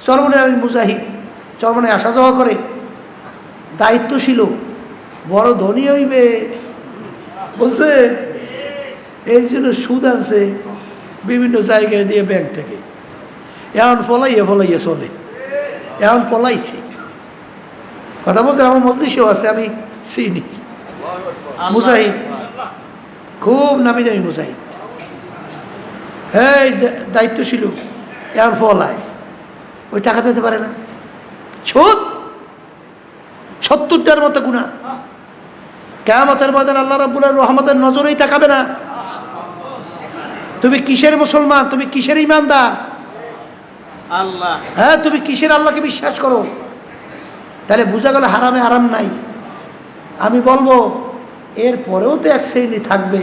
চরমনে আমি মুজাহিদ চরমনে আসা যাওয়া করে, দায়িত্বশীল, বড় ধনী হইবে বলছে, এই জন্য সুদ আনছে বিভিন্ন জায়গায় দিয়ে ব্যাংক থেকে, এখন ফলাইয়া চলে, এখন পলাইছে। কথা বলছে, আমার মজলিসেও আছে, আমি চিনি মুজাহিদ, খুব নামি দামি মুজাহিদ, এই দায়িত্বশীল, এখন পলায়, ওই টাকা দিতে পারে না। সুদ 70টার মতো গুনাহ, কিয়ামতের ময়দানে আল্লাহ রাব্বুল রহমতের নজরেই তাকাবে না। তুমি কিসের মুসলমান, তুমি কিসের ইমানদার, আল্লাহ হ্যাঁ তুমি কিসের আল্লাহকে বিশ্বাস করো? তাহলে বোঝা গেল হারামে আরাম নাই। আমি বলবো এর পরেও তো এক শ্রেণী থাকবে,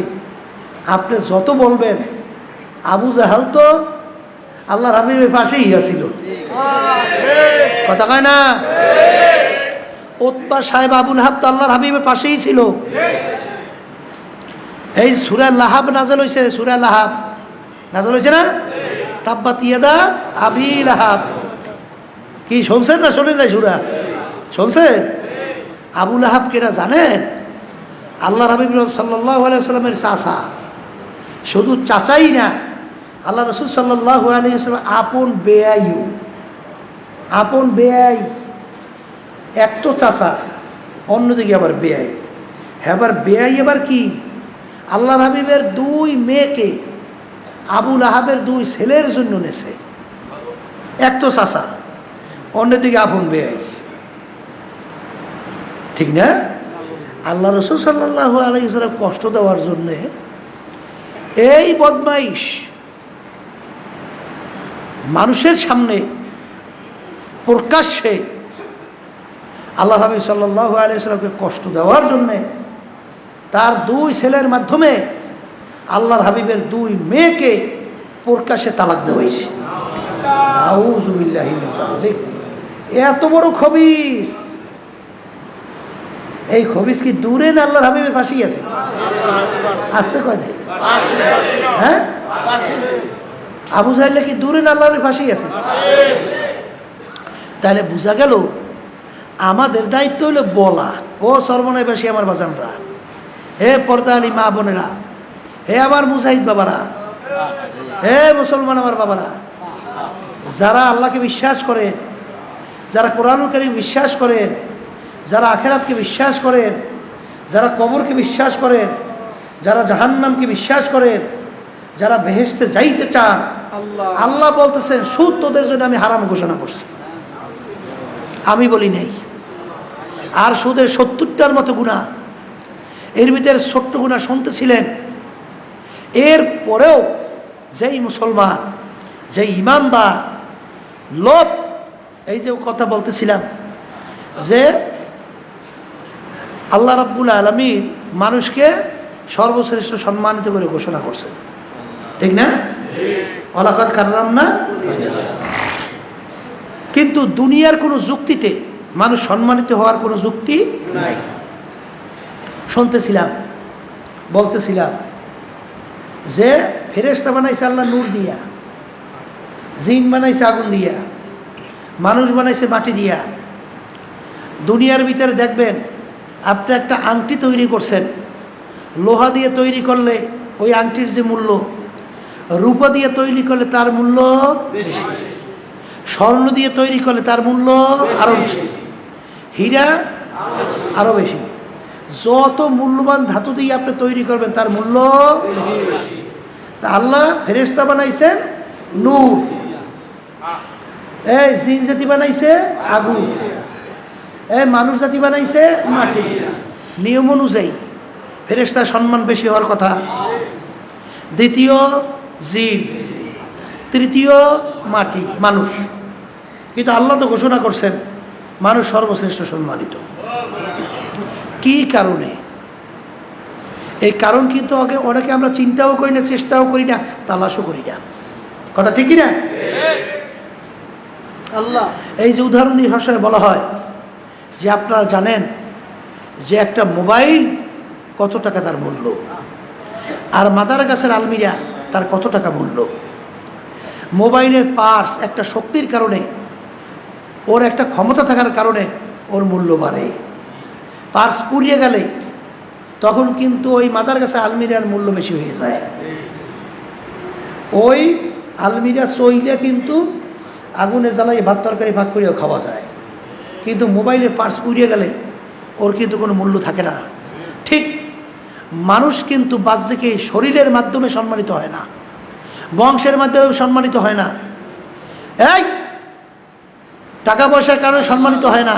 আপনি যত বলবেন, আবু জাহাল তো আল্লাহর হাবিবের পাশেই আছিল, কথা কয় না? উতবা সাহেব আবুল হাব তো আল্লাহর হাবিবের পাশেই ছিল। এই সূরা লাহাব নাযিল হয়েছে, সূরা লাহাব নাযিল হয়েছে না? তাব্বাত ইয়াদা আবি লাহাব, কি শুনছেন না শোনেন না? সূরা শুনছেন? আবু লাহাব কেনা জানেন? আল্লাহর হাবিব সাল্লাল্লাহু আলাইহি ওয়াসাল্লামের চাচা, শুধু চাচাই না, আল্লাহ রাসূল সাল্লাল্লাহু আলাইহি ওয়াসাল্লাম আপন বেয়াইও, আপন বেয়াই। এক তো চাচা, অন্যদিকে আবার বেয়াই। হ্যাঁ, আবার বেয়াই আবার কি? আল্লাহর হাবিবের 2 মেয়েকে আবু লাহাবের 2 ছেলের জন্য নেছে। এক তো চাচা, অন্যদিকে আপন বেয়াই, ঠিক না? আল্লাহ রাসূল সাল্লাল্লাহু আলাইহি ওয়াসাল্লাম কষ্ট দেওয়ার জন্যে এই বদমাইশ মানুষের সামনে প্রকাশ্যে আল্লাহ হাবিব সাল্লাল্লাহু আলাইহি ওয়াসাল্লামকে কষ্ট দেওয়ার জন্যে তার 2 ছেলের মাধ্যমে আল্লাহর হাবিবের 2 মেয়েকে প্রকাশ্যে তালাক দেওয়া হয়েছে। আউযু বিল্লাহি মিন যালিক। এত বড় খবিস, এই খবিস কি দূরে না আল্লাহর হাবিবের পাশেই আছে? আসতে কয় দেয়, হ্যাঁ? আবু জাহেল কি দূরে না আল্লাহর পাশেই আছে? তাহলে বোঝা গেল আমাদের দায়িত্ব হলো বলা, ও সর্বনয়বাসী আমার বাজানরা, হে পর্দা আলী মা বোনেরা, হে আমার মুজাহিদ বাবারা, হে মুসলমান আমার বাবারা, যারা আল্লাহকে বিশ্বাস করেন, যারা কোরআনুল কারীম বিশ্বাস করেন, যারা আখিরাতকে বিশ্বাস করেন, যারা কবরকে বিশ্বাস করেন, যারা জাহান্নামকে বিশ্বাস করেন, যারা বেহেশতে যাইতে চান, আল্লাহ বলতেছেন সুদ তোদের জন্য আমি হারাম ঘোষণা করছি, আমি বলি নেই। আর সুদের 70টার মতো গুনাহ, এর ভিতরে ছোট্ট গুনাহ শুনতেছিলেন। এর পরেও যেই মুসলমান, যেই ইমানদার লোক, এই যে কথা বলতেছিলাম যে আল্লাহ রাব্বুল আলামিন মানুষকে সর্বশ্রেষ্ঠ সম্মানিত করে ঘোষণা করছেন, ঠিক না? ওয়ালাকাদ কাররামনা। কিন্তু দুনিয়ার কোনো যুক্তিতে মানুষ সম্মানিত হওয়ার কোনো যুক্তি নাই। শুনতেছিলাম বলতেছিলাম যে ফেরেশতা বানাইছে আল্লাহ নূর দিয়া, জিন বানাইছে আগুন দিয়া, মানুষ বানাইছে মাটি দিয়া। দুনিয়ার ভিতরে দেখবেন আপনি একটা আংটি তৈরি করছেন, লোহা দিয়ে তৈরি করলে ওই আংটির যে মূল্য, রূপা দিয়ে তৈরি করলে তার মূল্য বেশি, স্বর্ণ দিয়ে তৈরি করলে তার মূল্য আরো বেশি, হীরা আরো বেশি। যত মূল্যবান ধাতু দিয়ে আপনি তৈরি করবেন তার মূল্য বেশি। তা আল্লাহ ফেরেশতা বানাইছেন নূর, এই জিন জাতি বানাইছে আগুন, এই মানুষ জাতি বানাইছে মাটি। নিয়ম অনুযায়ী ফেরেশতার সম্মান বেশি হওয়ার কথা, দ্বিতীয় জিন, তৃতীয় মাটি মানুষ। কিন্তু আল্লাহ তো ঘোষণা করছেন মানুষ সর্বশ্রেষ্ঠ সম্মানিত। কি কারণে? এই কারণ কিন্তু আগে অনেকে আমরা চিন্তাও করি না, চেষ্টাও করি না, তালাশও করি না। কথা ঠিক না? আল্লাহ এই যে উদাহরণ দিয়ে ভাষায় বলা হয় যে আপনারা জানেন যে একটা মোবাইল কত টাকা তার মূল্য, আর মাদার গাছের আলমিরা তার কত টাকা মূল্য। মোবাইলের পার্স একটা শক্তির কারণে, ওর একটা ক্ষমতা থাকার কারণে ওর মূল্য বাড়ে। পার্স পুড়িয়ে গেলে তখন কিন্তু ওই মাদার গাছে আলমিরার মূল্য বেশি হয়ে যায়। ওই আলমিরা চইলে কিন্তু আগুনে জ্বালাই ভাত তরকারি ভাগ করেও খাওয়া যায়, কিন্তু মোবাইলের পার্স পুড়িয়ে গেলে ওর কিন্তু কোনো মূল্য থাকে না। ঠিক মানুষ কিন্তু বাহ্যিক শরীরের মাধ্যমে সম্মানিত হয় না, বংশের মাধ্যমে সম্মানিত হয় না, এই টাকা পয়সার কারণে সম্মানিত হয় না,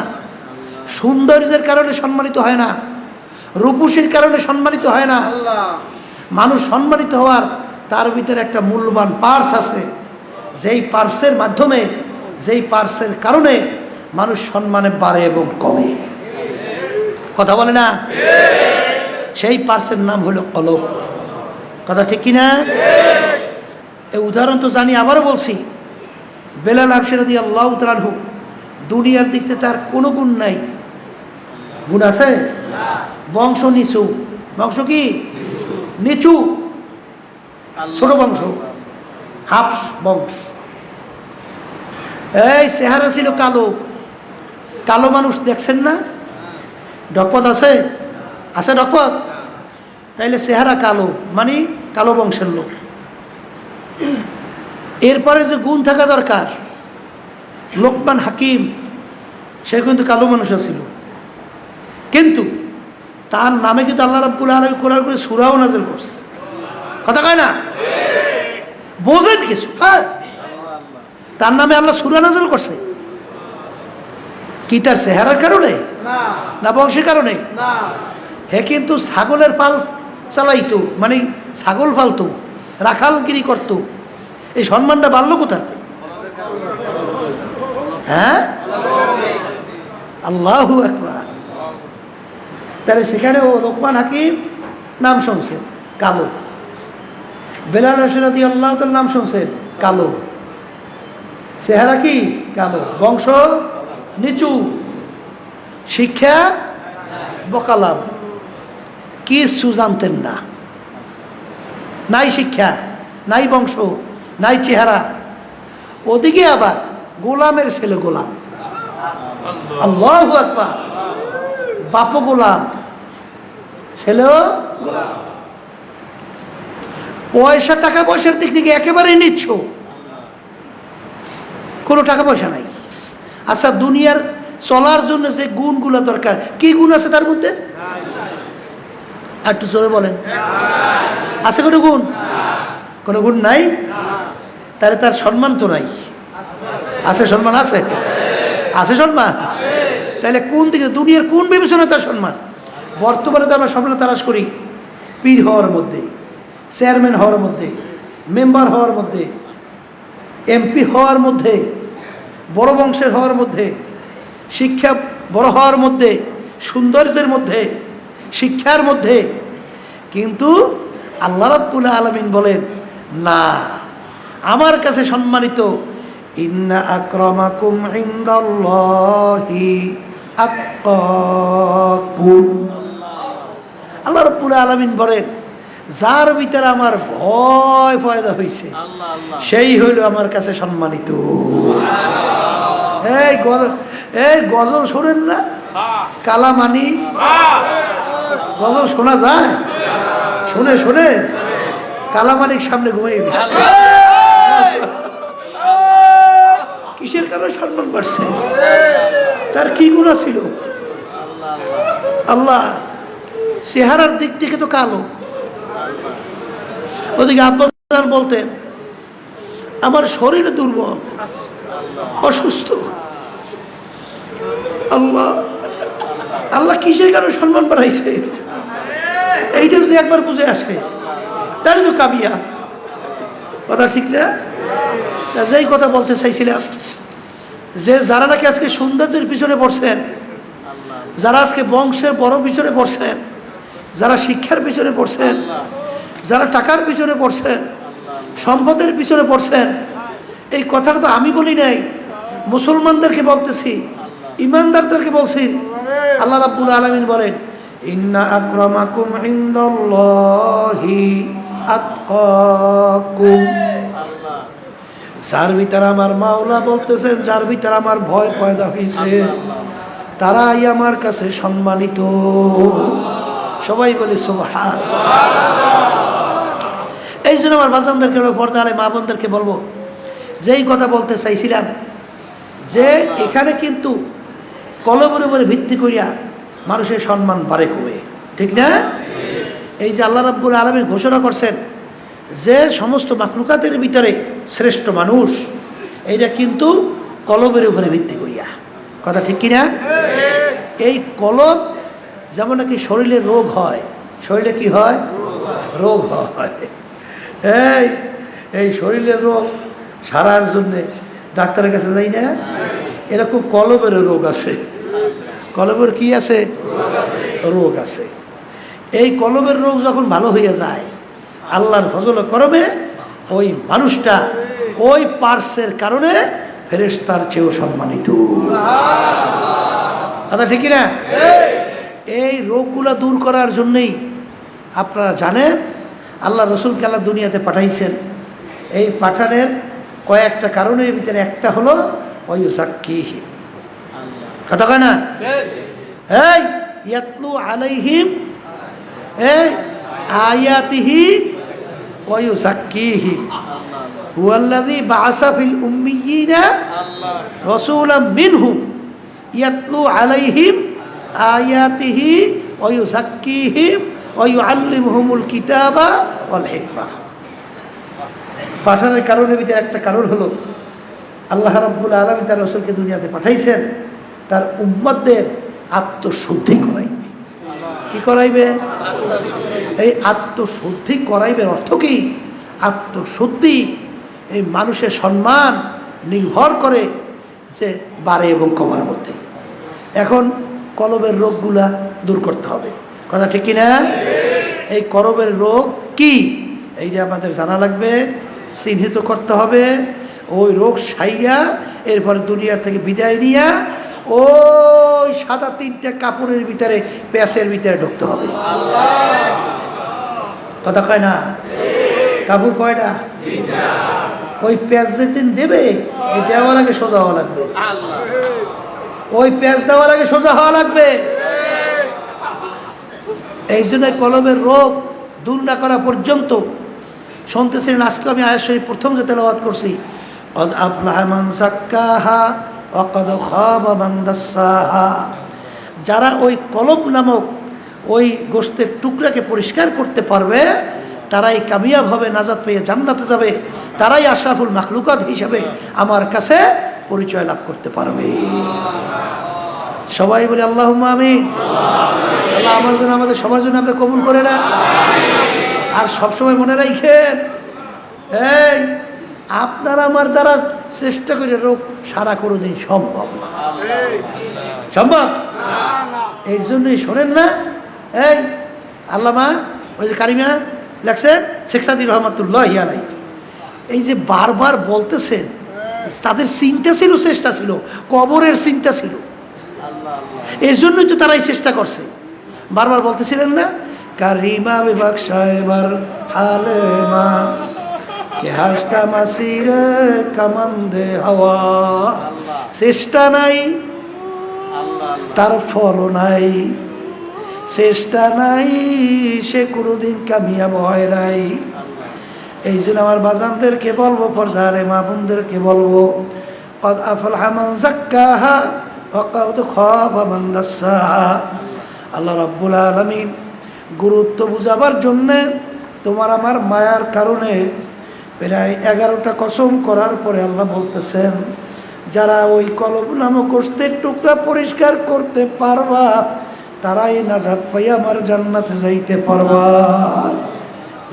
সৌন্দর্যের কারণে সম্মানিত হয় না, রূপসীর কারণে সম্মানিত হয় না। মানুষ সম্মানিত হওয়ার তার ভিতরে একটা মূল্যবান পার্স আছে, যেই পার্সের মাধ্যমে, যেই পার্সের কারণে মানুষ সম্মানে বাড়ে এবং কমে। কথা বলে না? সেই পার্সের নাম হলো কলব। কথা ঠিক কিনা? এই উদাহরণ তো জানি, আবারও বলছি, বেলাল হাবশী রাদিয়াল্লাহু তাআলা আনহু দুনিয়ার দিক থেকে তার কোনো গুণ নাই। গুণ আছে? বংশ নিচু। বংশ কি? নিচু, ছোট বংশ, হাফস বংশ। এই চেহারা ছিল কালো, কালো মানুষ দেখছেন না? ডকপত আছে? আছে ডকপত? তাইলে চেহারা কালো মানে কালো বংশের লোক। এরপরে যে গুণ থাকা দরকার, লোকমান হাকিম সে কিন্তু কালো মানুষ ছিল, কিন্তু তার নামে কিন্তু আল্লাহ রাব্বুল আলামিন কোরআন করে সূরাও নাযিল করছে। কথা কয় না? বোঝেন কিছু? তার নামে আল্লাহ সূরা নাযিল করছে কি তার চেহারার কারণে না বংশের কারণে? হে কিন্তু ছাগলের পাল চালাইতো, মানে ছাগল ফালতো, রাখালগিরি করতো। এই সম্মানটা বাড়লো কোথার থেকে? হ্যাঁ, আল্লাহু আকবার। তাহলে সেখানে ও লোকমান হাকিম নাম শুনছেন কালো, বেলাল হাবশী রাদিয়াল্লাহু তাআলা নাম শুনছেন কালো, চেহারা কি কালো, বংশ নিচু, শিক্ষা বকালাম, কিছু জানতেন না, নাই শিক্ষা, নাই বংশ, নাই চেহারা। ওদিকে আবার গোলামের ছেলে গোলাম। আল্লাহু আকবার। বাপও গোলাম, ছেলেও গোলাম। পয়সা, টাকা পয়সার দিক থেকে একেবারেই নিচ্ছ, কোনো টাকা পয়সা নাই। আচ্ছা, দুনিয়ার চলার জন্য যে গুণগুলো দরকার, কি গুণ আছে তার মধ্যে? একটু জোরে বলেন, আছে কোনো গুণ? কোনো গুণ নাই? তাহলে তার সম্মান তো নাই। আছে সম্মান? আছে, আছে সম্মান। তাহলে কোন দিকে, দুনিয়ার কোন বিবেচনায় তার সম্মান? বর্তমানে তো আমরা সম্মান তালাশ করি পীর হওয়ার মধ্যে, চেয়ারম্যান হওয়ার মধ্যে, মেম্বার হওয়ার মধ্যে, এমপি হওয়ার মধ্যে, বড় বংশের হওয়ার মধ্যে, শিক্ষা বড় হওয়ার মধ্যে, সৌন্দর্যের মধ্যে, শিক্ষার মধ্যে। কিন্তু আল্লাহ রাব্বুল আলামিন বলেন না, আমার কাছে সম্মানিত ইন্না আকরামাকুম ইনদাল্লাহি আতকাকুম। আল্লাহ রাব্বুল আলামিন বলেন যার ভিতরে আমার ভয় পয়দা হয়েছে আল্লাহ আল্লাহ সেই হইল আমার কাছে সম্মানিত। এই গজল শোনেন না? কালামানি গজল শোনা যায়? শুনে শুনে কালামানিক সামনে ঘুমিয়ে গেছে। কিসের কারণে সম্মান বাড়ছে? তার কি গুনাহ ছিল? আল্লাহ চেহারার দিক থেকে তো কালো। ওদিকে আব্বাজান বলতেন আমার শরীরে দুর্বল, অসুস্থ। আল্লাহ আল্লাহ কিসের কারণে সম্মান বাড়াইছে? এইটা যদি একবার বুঝে আসে তাহলে তো কামিয়া। কথা ঠিক না? যেই কথা বলতে চাইছিলাম যে যারা নাকি আজকে সৌন্দর্যের পিছনে পড়ছেন, যারা আজকে বংশের বড় পিছনে পড়ছেন, যারা শিক্ষার পিছনে পড়ছেন, যারা টাকার পিছনে পড়ছেন, সম্পদের পিছনে পড়ছেন, এই কথাটা তো আমি বলি নাই, মুসলমানদেরকে বলতেছি, ইমানদারদেরকে বলছি। আল্লাহ রাব্বুল আলামিন বলেন ইন্না আকরামাকুম ইনদাল্লাহি আতকাকুম। যার ভিতরে আমার মাওলা বলতেছেন, যার ভিতরে আমার ভয় পয়দা হয়েছে তারাই আমার কাছে সম্মানিত। সবাই বলি সুবহানাল্লাহ। এই জন্য আমার বাজানদেরকে, পর্দা আলে মা বোনদেরকে বলবো, যেই কথা বলতে চাইছিলাম যে এখানে কিন্তু কলমের উপরে ভিত্তি করিয়া মানুষের সম্মান বাড়ে কমে, ঠিক না? এই যে আল্লাহ রাব্বুল আলামিন ঘোষণা করছেন যে সমস্ত মাখলুকাতের ভিতরে শ্রেষ্ঠ মানুষ, এইটা কিন্তু কলমের উপরে ভিত্তি করিয়া। কথা ঠিক কিনা? এই কলম যেমন নাকি শরীরে রোগ হয়, শরীরে কি হয়? রোগ হয়। এই শরীরের রোগ সারার জন্যে ডাক্তারের কাছে যাই না, এরকম কলমের রোগ আছে। কলমের কি আছে? রোগ আছে। এই কলমের রোগ যখন ভালো হয়ে যায় আল্লাহর ফজল করবে, ওই মানুষটা ওই পার্সের কারণে ফেরেশতার চেয়েও সম্মানিত। কথা ঠিক না? এই রোগগুলা দূর করার জন্যই আপনারা জানেন আল্লাহ রসুলকে আল্লাহ দুনিয়াতে পাঠাইছেন। এই পাঠানের কয়েকটা কারণের ভিতরে একটা হলো ওয়ুযাক্কিহিম। কথা কয় না? এই ইয়াতলু আলাইহিম আয়াতিহি ওয়ুযাক্কিহিম হুয়াল্লাযী বাআসা ফিল উম্মিয়িনা রাসূলাম মিনহুম ইয়াতলু আলাইহিম আয়াতিহি ওয়ুযাক্কিহিম ওয়ুআল্লিমুহুমুল কিতাবা ওয়াল হিকমা। পাঠানোর কারণের ভিতরে একটা কারণ হলো আল্লাহ রাব্বুল আলামিন তার রাসূলকে দুনিয়াতে পাঠাইছেন তার উম্মতদের আত্মশুদ্ধি করাইবে। কি করাইবে? এই আত্মশুদ্ধি করাইবে অর্থ কি? আত্মশুদ্ধি, এই মানুষের সম্মান নির্ভর করে যে বাড়ে এবং কমার মধ্যে। এখন কলবের রোগগুলা দূর করতে হবে। কথা ঠিক কিনা? এই কলবের রোগ কি এইটা আমাদের জানা লাগবে, চিহ্নিত করতে হবে। ওই রোগ সাইয়া এরপরে দুনিয়ার থেকে বিদায় নিয়া ওই সাদা তিনটা কাপড়ের ভিতরে প্যাঁচের ভিতরে ঢুকতে হবে। কথা কয় না? কাপড় কয়টা? ওই প্যাঁচ যেদিন দেবে এই দেওয়ার আগে সোজা হওয়া লাগবে। ওই প্যাঁচ দেওয়ার আগে সোজা হওয়া লাগবে। এই জন্য কলমের রোগ দূর না করা পর্যন্ত শুনতেছিলেন। আজকে আমি আয়াত শরীফ প্রথম যে তেলাওয়াত করছি, ক্বাদ আফলাহা মান যাক্কাহা ওয়া ক্বাদ খাবা মান দাসসাহা। যারা ওই কলব নামক ওই গোশতের টুকরাকে পরিষ্কার করতে পারবে তারাই কামিয়াব হবে, নাজাত পেয়ে জান্নাতে যাবে, তারাই আশরাফুল মাখলুকাত হিসাবে আমার কাছে পরিচয় লাভ করতে পারবে। সবাই বলি আল্লাহুম্মা আমিন। আল্লাহ আমার জন্য, আমাদের সবার জন্য আপনি কবুল করে না। আর সবসময় মনে রাখেন, এই আপনার আমার দ্বারা চেষ্টা করে রোগ সারা কোনোদিন সম্ভব না। সম্ভব? এই জন্যই শোনেন না, এই আল্লামা ওই যে কারিমা লেখছেন শেখ সাদী রহমাতুল্লাহি আলাইহি, এই যে বারবার বলতেছেন, তাদের চিন্তা ছিল, চেষ্টা ছিল, কবরের চিন্তা ছিল। এর জন্যই তো তারাই চেষ্টা করছে। বারবার বলতেছিলেন না কারিমা বিভাগ সাহেবার হালেমা কে হাসতা মাসিরে কামান্দে হাওয়া চেষ্টা নাই আল্লাহ তার ফল নাই চেষ্টা নাই সে কোনোদিন কামিয়াব হয় নাই এই জন্য আমার বাজানদেরকে বলবো পর্দারে মা বোনদেরকে বলবো قد أفلح من زكاها وقد خاب من دساها আল্লাহ রাব্বুল আলামিন গুরুত্ব বুঝাবার জন্যে তোমার আমার মায়ার কারণে প্রায় 11টা কসম করার পরে আল্লাহ বলতেছেন যারা ওই কলম নামক গোস্তের টুকরা পরিষ্কার করতে পারবা তারাই নাজাত পাই আমার জান্নাতে যাইতে পারবা।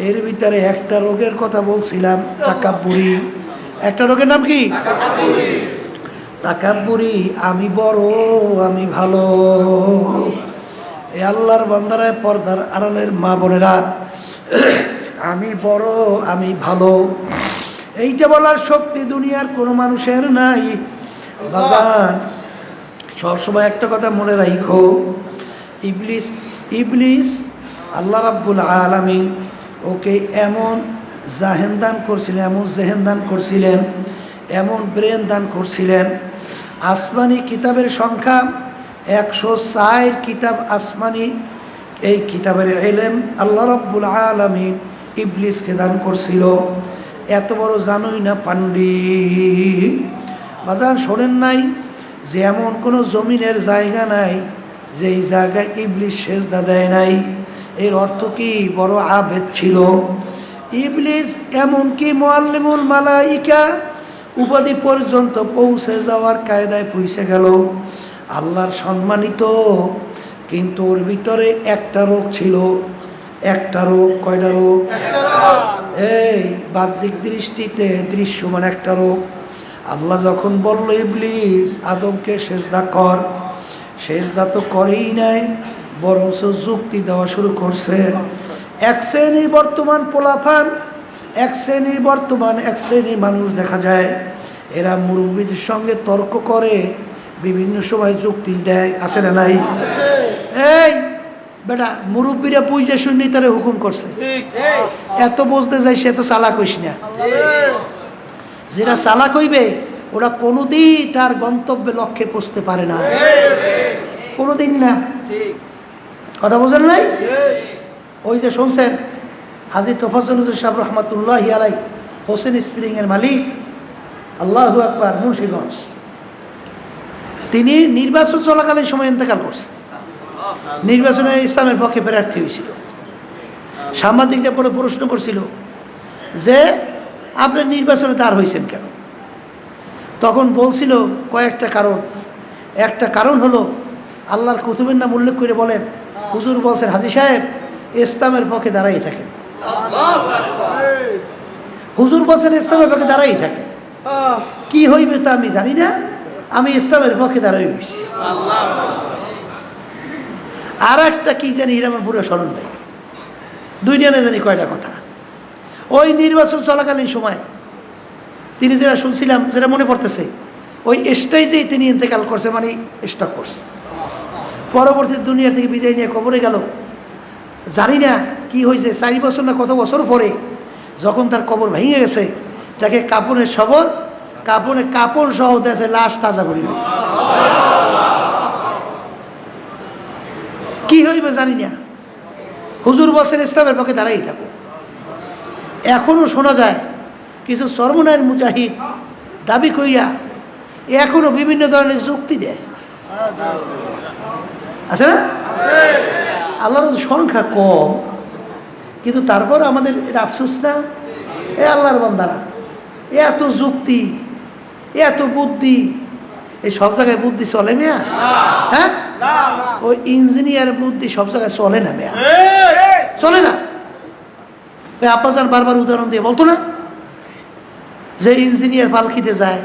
এর ভিতরে একটা রোগের কথা বলছিলাম, তাকাব্বুরি। একটা রোগের নাম কি? তাকাব্বুরি। আমি বড়, আমি ভালো। এ আল্লাহর বান্দারায়, পর্দার আড়ালের মা বোনেরা, আমি বড়, আমি ভালো, এইটা বলার শক্তি দুনিয়ার কোনো মানুষের নাই। বাজান সবসময় একটা কথা মনে রাখো, ইবলিস আল্লাহ রাব্বুল আলামিন ওকে এমন জাহেন দান করছিলেন, এমন জেহেন দান করছিলেন, এমন ব্রেন দান করছিলেন। আসমানি কিতাবের সংখ্যা 104 কিতাব আসমানি। এই কিতাবের ইলম আল্লাহ রাব্বুল আলামিন ইবলিসকে দান করছিল। এত বড় জানোই না পান্ডিত। বাজান শোনেন নাই যে এমন কোনো জমিনের জায়গা নাই যেই জায়গায় ইবলিস সেজদা দেয় নাই। এর অর্থ কি? বড় আবেদ ছিল ইবলিস। এমনকি মুআল্লিমুল মালাইকা উপাধি পর্যন্ত পৌঁছে যাওয়ার কায়দায় পৌঁছে গেল। আল্লাহর সম্মানিত, কিন্তু ওর ভিতরে একটা রোগ ছিল। একটা রোগ। কয়টা রোগ? এই বাহ্যিক দৃষ্টিতে দৃশ্যমান একটা রোগ। আল্লাহ যখন বলল ইবলিস আদমকে সেজদা কর, সেজদা তো করেই নাই, বরঞ্চ যুক্তি দেওয়া শুরু করছে। এক শ্রেণীর বর্তমান পোলাফান, এক শ্রেণীর মানুষ দেখা যায়, এরা মুরব্বীদের সঙ্গে তর্ক করে, বিভিন্ন সময় যুক্তি দেয়। আছে না নাই? এই বেটা, মুরব্বীরা বুঝে শুনি তারা হুকুম করছে, এত বুঝতে যায় সে তো চালাক হইস না। যেটা চালাক হইবে ওরা কোনোদিন তার গন্তব্যে লক্ষ্যে পৌঁছতে পারে না, কোনোদিন না। কথা বোঝেন নাই? ওই যে শুনছেন হাজী তোফাজ্জল সাহেব রহমাতুল্লাহি আলাইহি, হোসেন স্প্রিং এর মালিক, আল্লাহু আকবার, মুন্সিগঞ্জ, তিনি নির্বাচন চলাকালীন সময় ইন্তেকাল করছেন। নির্বাচনে ইসলামের পক্ষে প্রার্থী হয়েছিল। সাংবাদিকরা পরে প্রশ্ন করছিল যে আপনি নির্বাচনে তার হয়েছেন কেন? তখন বলছিল কয়েকটা কারণ। একটা কারণ হলো আল্লাহর কুতুবের নাম উল্লেখ করে বলেন, হুজুর বলছেন হাজী সাহেব ইসলামের পক্ষে দাঁড়াই থাকেন। হুজুর বলছেন ইসলামের পক্ষে দাঁড়াই থাকেন। কি হইবে তা আমি জানি না, আমি ইসলামের পক্ষে দাঁড়াই হয়েছি। আর একটা কি জানি, এটা আমার পুরো স্মরণ নেই। দুইটা না জানি কয়টা কথা। ওই নির্বাচন চলাকালীন সময় তিনি যেটা শুনছিলাম, যেটা মনে পড়তেছে, ওই স্টেজেই তিনি ইন্তেকাল করছে, মানে স্টক করছে। পরবর্তী দুনিয়া থেকে বিদায় নিয়ে কবরে গেল। জানি না কি হয়েছে, 4 বছর না কত বছর পরে যখন তার কবর ভেঙে গেছে, তাকে কাপড়ের সবর, কাপড় সহ দেশে লাশ তাজা করে দিয়েছে। কি হইবে জানি না। হুজুর বলছেন ইসলামের পক্ষে দাঁড়াই থাকো। এখনো শোনা যায় কিছু চরমনায়ের মুজাহিদ দাবি কইরা এখনো বিভিন্ন ধরনের যুক্তি দেয়। আছে না? আল্লাহর সংখ্যা কম, কিন্তু তারপর আমাদের এটা আফসোস না? এ আল্লাহর বান্দারা, এত যুক্তি, এত বুদ্ধি, এই সব জায়গায় বুদ্ধি চলে মেয়া? হ্যাঁ, ওই ইঞ্জিনিয়ার বুদ্ধি সব জায়গায় চলে না মেয়া, চলে না। ওই আব্বাজান বারবার উদাহরণ দিয়ে বলতো না যে ইঞ্জিনিয়ার পালকিতে যায়,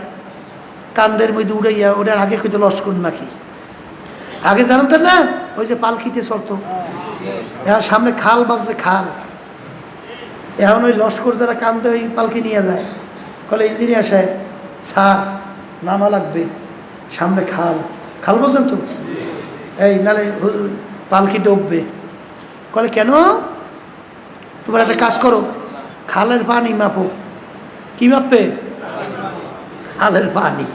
কান্দের মধ্যে উড়াইয়া, ওটার আগে হয়তো লস্কর নাকি আগে জানতেন না? ওই যে পালকিতে চলতো, এখন সামনে খাল বাজছে, খাল, এখন ওই লস্কর যারা কান্দে ওই পালকি নিয়ে যায়, বলে ইঞ্জিনিয়ার সাহেব স্যার নামা লাগবে, সামনে খাল, খাল বোঝেন তো? এই নালে পালকি ডুববে, বলে কেন? তোমরা একটা কাজ করো, খালের পানি মাপো। কি মাপবে? খালের পানি।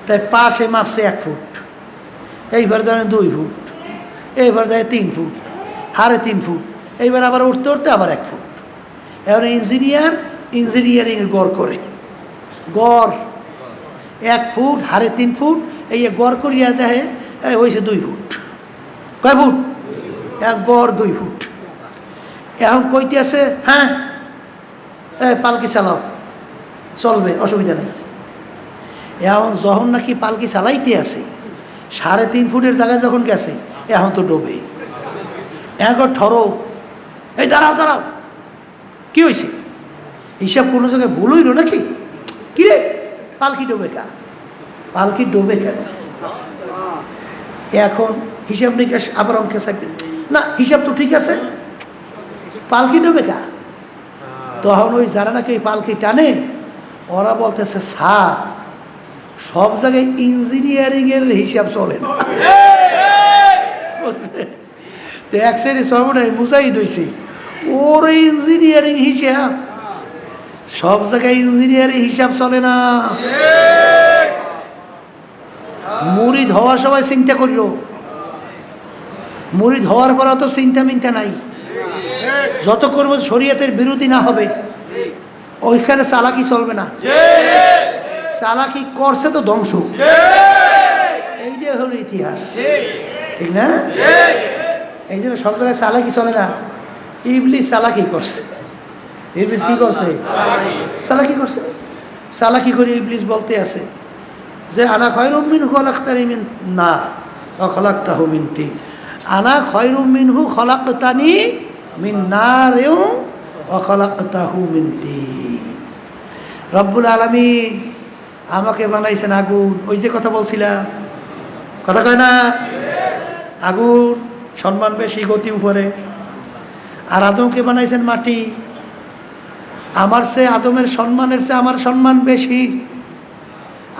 তাই পাশে মাপছে 1 ফুট, এইবার ধরেন 2 ফুট, এইবার দেয় 3 ফুট, 3.5 ফুট, এইবার আবার উঠতে উঠতে আবার 1 ফুট। এবার ইঞ্জিনিয়ারিংয়ের গড় করে, গড় 1 ফুট, 3.5 ফুট, এই গড় করিয়া দেয় হয়েছে 2 ফুট। কয় ফুট? এক গড় 2 ফুট। এখন কইতে আছে হ্যাঁ পালকি চালাও, চলবে, অসুবিধা নেই। এখন যখন নাকি পালকি চালাইতে আছে 3.5 ফুটের জায়গায় যখন গেছে, এখন তো ডোবে। এখন ঠরো, এই দাঁড়াও দাঁড়াও, কি হয়েছে? হিসাব কোনো জায়গায় ভুল হইল নাকি? কিরে পালকি ডোবে কা? পালকি ডোবে কেন? এখন হিসাব নিকাশ আবার অঙ্কে থাকবে না, হিসাব তো ঠিক আছে, পালকি ডোবে কা? তখন ওই যারা নাকি ওই পালকি টানে ওরা বলতেছে স্যার সব জায়গায় ইঞ্জিনিয়ারিংয়ের হিসাব চলে না। এক শ্রেণী সর্বনাই মুজাহিদ হয়েছে, ওর ইঞ্জিনিয়ারিং হিসাব, সব জায়গায় ইঞ্জিনিয়ারিং হিসাব চলে না। মুরিদ হওয়ার সময় চিন্তা করল, মুরিদ হওয়ার পর অত চিন্তা মিন্তা নাই, যত করবো শরীয়তের বিরোধী না হবে ওইখানে চালাকি চলবে না। চালাকি করছে তো ধ্বংস। এইটাই হলো ইতিহাস, ঠিক না? এই জন্য সব জায়গায় চালাকি চলে না। ইবলিস চালাকি করছে। ইবলিস কি করছে? চালাকি করছে। চালাকি করে ইবলিস বলতে আছে যে আনা খায়রুম মিনহু খলাকতানি মিন নার ওয়া খলাকতাহু মিন তিন। আনা খায়রুম মিনহু খলাকতানি মিন নার ওয়া খলাকতাহু মিন তিন। রব্বুল আলামিন আমাকে বানাইছেন আগুন। ওই যে কথা বলছিলাম, কথা কয় না? আগুন সম্মান বেশি, গতি উপরে। আর আদমকে বানাইছেন মাটি। আমার চেয়ে আদমের সম্মানের চেয়ে আমার সম্মান বেশি।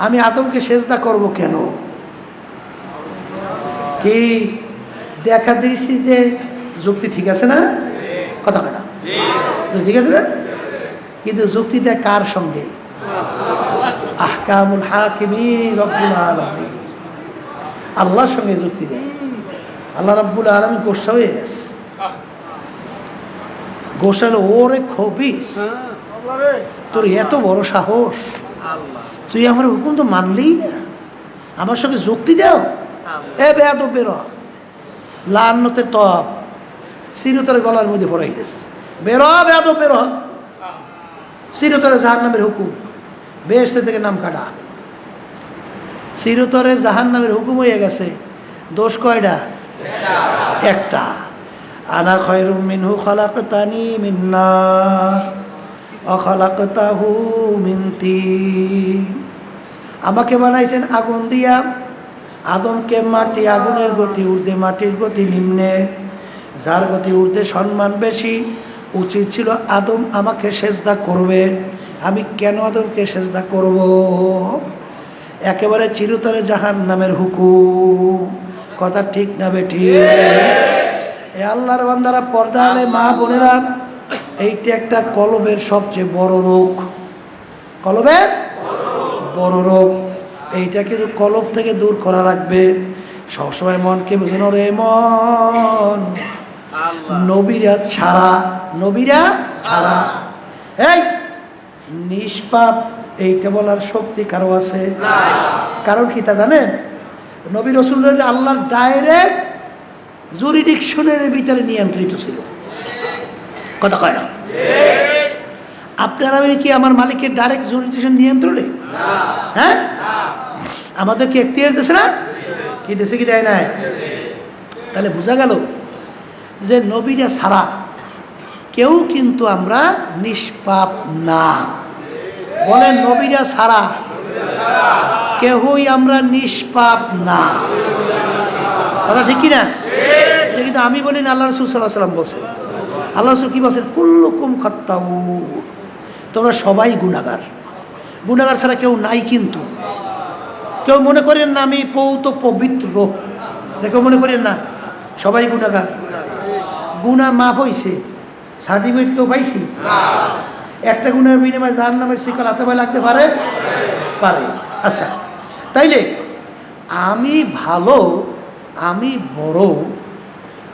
আমি আদমকে সেজদা করব কেন? কি দেখা দৃষ্টিতে যুক্তি ঠিক আছে না? কথা কয় না? ঠিক আছে না? কিন্তু যুক্তিটা কার সঙ্গে? আহকামুল হাকিমিন রব্বুল আলামিন, আল্লাহর সঙ্গে যুক্তি দেয়। আল্লাহ রব্বুল আলামিন গোসা হয়ে গেছে। গোসাল ওরে খবিস, তোর এত বড় সাহস, তুই আমার হুকুম তো মানলেই না, আমার সঙ্গে যুক্তি দাও। এ বেয়াদব বেরো, লান্নতের তপ চিরতরে গলার মধ্যে পড়াই গেছে। বেরো বেয়াদব বেরো, চিরতরে জাহান্নামের হুকুম, বেহেশত থেকে নাম কাটা। চিরতরে জাহান্নামের হুকুম হয়ে গেছে। দোষ কয়টা? একটা। আনা খায়রুম মিনহু খলাকতানি মিন নার ওয়া খলাকতাহু মিন তিন। আমাকে বানাইছেন আগুন দিয়া, আদমকে মাটি, আগুনের গতি ঊর্ধ্বে, মাটির গতি নিম্নে। যার গতি ঊর্ধ্বে সম্মান বেশি, উচিত ছিল আদম আমাকে সেজদা করবে। আমি কেন আদমকে সেজদা করব? একেবারে চিরতরে জাহান্নামের হুকুম। কথা ঠিক না বেঠি? এ আল্লাহর বান্দারা, পর্দা আলে মা বোনেরা, এইটা একটা কলবের সবচেয়ে বড় রোগ। কলবের বড় রোগ এইটা, কিন্তু কলব থেকে দূর করা রাখবে। সবসময় মনকে বুঝানো, রে মন নবীরা ছাড়া, নবীরা ছাড়া এই নিষ্পাপ, এইটা বলার শক্তি কারো আছে? কারণ কি তা জানেন? নবী রাসূলুল্লাহ আল্লাহর ডাইরেক্ট জুরিডিকশনের ভিতরে নিয়ন্ত্রিত ছিল। কথা কয় না? আপনার আমি কি আমার মালিকের ডাইরেক্ট জুরিডিকশন নিয়ন্ত্রণে? হ্যাঁ, আমাদেরকে এখতিয়ার দিয়েছে না? কি দিয়েছে কি দেয় নাই? তাহলে বোঝা গেল যে নবীরা ছাড়া কেউ কিন্তু আমরা নিষ্পাপ না। বলেন, নবীরা ছাড়া কেউই আমরা নিষ্পাপ না। কথা ঠিক কিনা? এটা কিন্তু আমি বলি না, আল্লাহ রাসূল সাল্লাল্লাহু আলাইহি ওয়াসাল্লাম বলছেন। আল্লাহ রাসূল কি বলছেন? কুল্লুকুম খাত্তাউন, তোমরা সবাই গুনাহগার। গুনাহগার ছাড়া কেউ নাই। কিন্তু কেউ মনে করেন না আমি পৌত পবিত্র, কেউ মনে করেন না, সবাই গুনাহগার। গুনাহ মাফ হইছে, সার্টিফিকেট কেউ পাইছি? একটা গুনার বিনিময়ে জাহান্নামের শিকল হাতে পায়ে লাগতে পারে? পারে। আচ্ছা, তাইলে আমি ভালো, আমি বড়,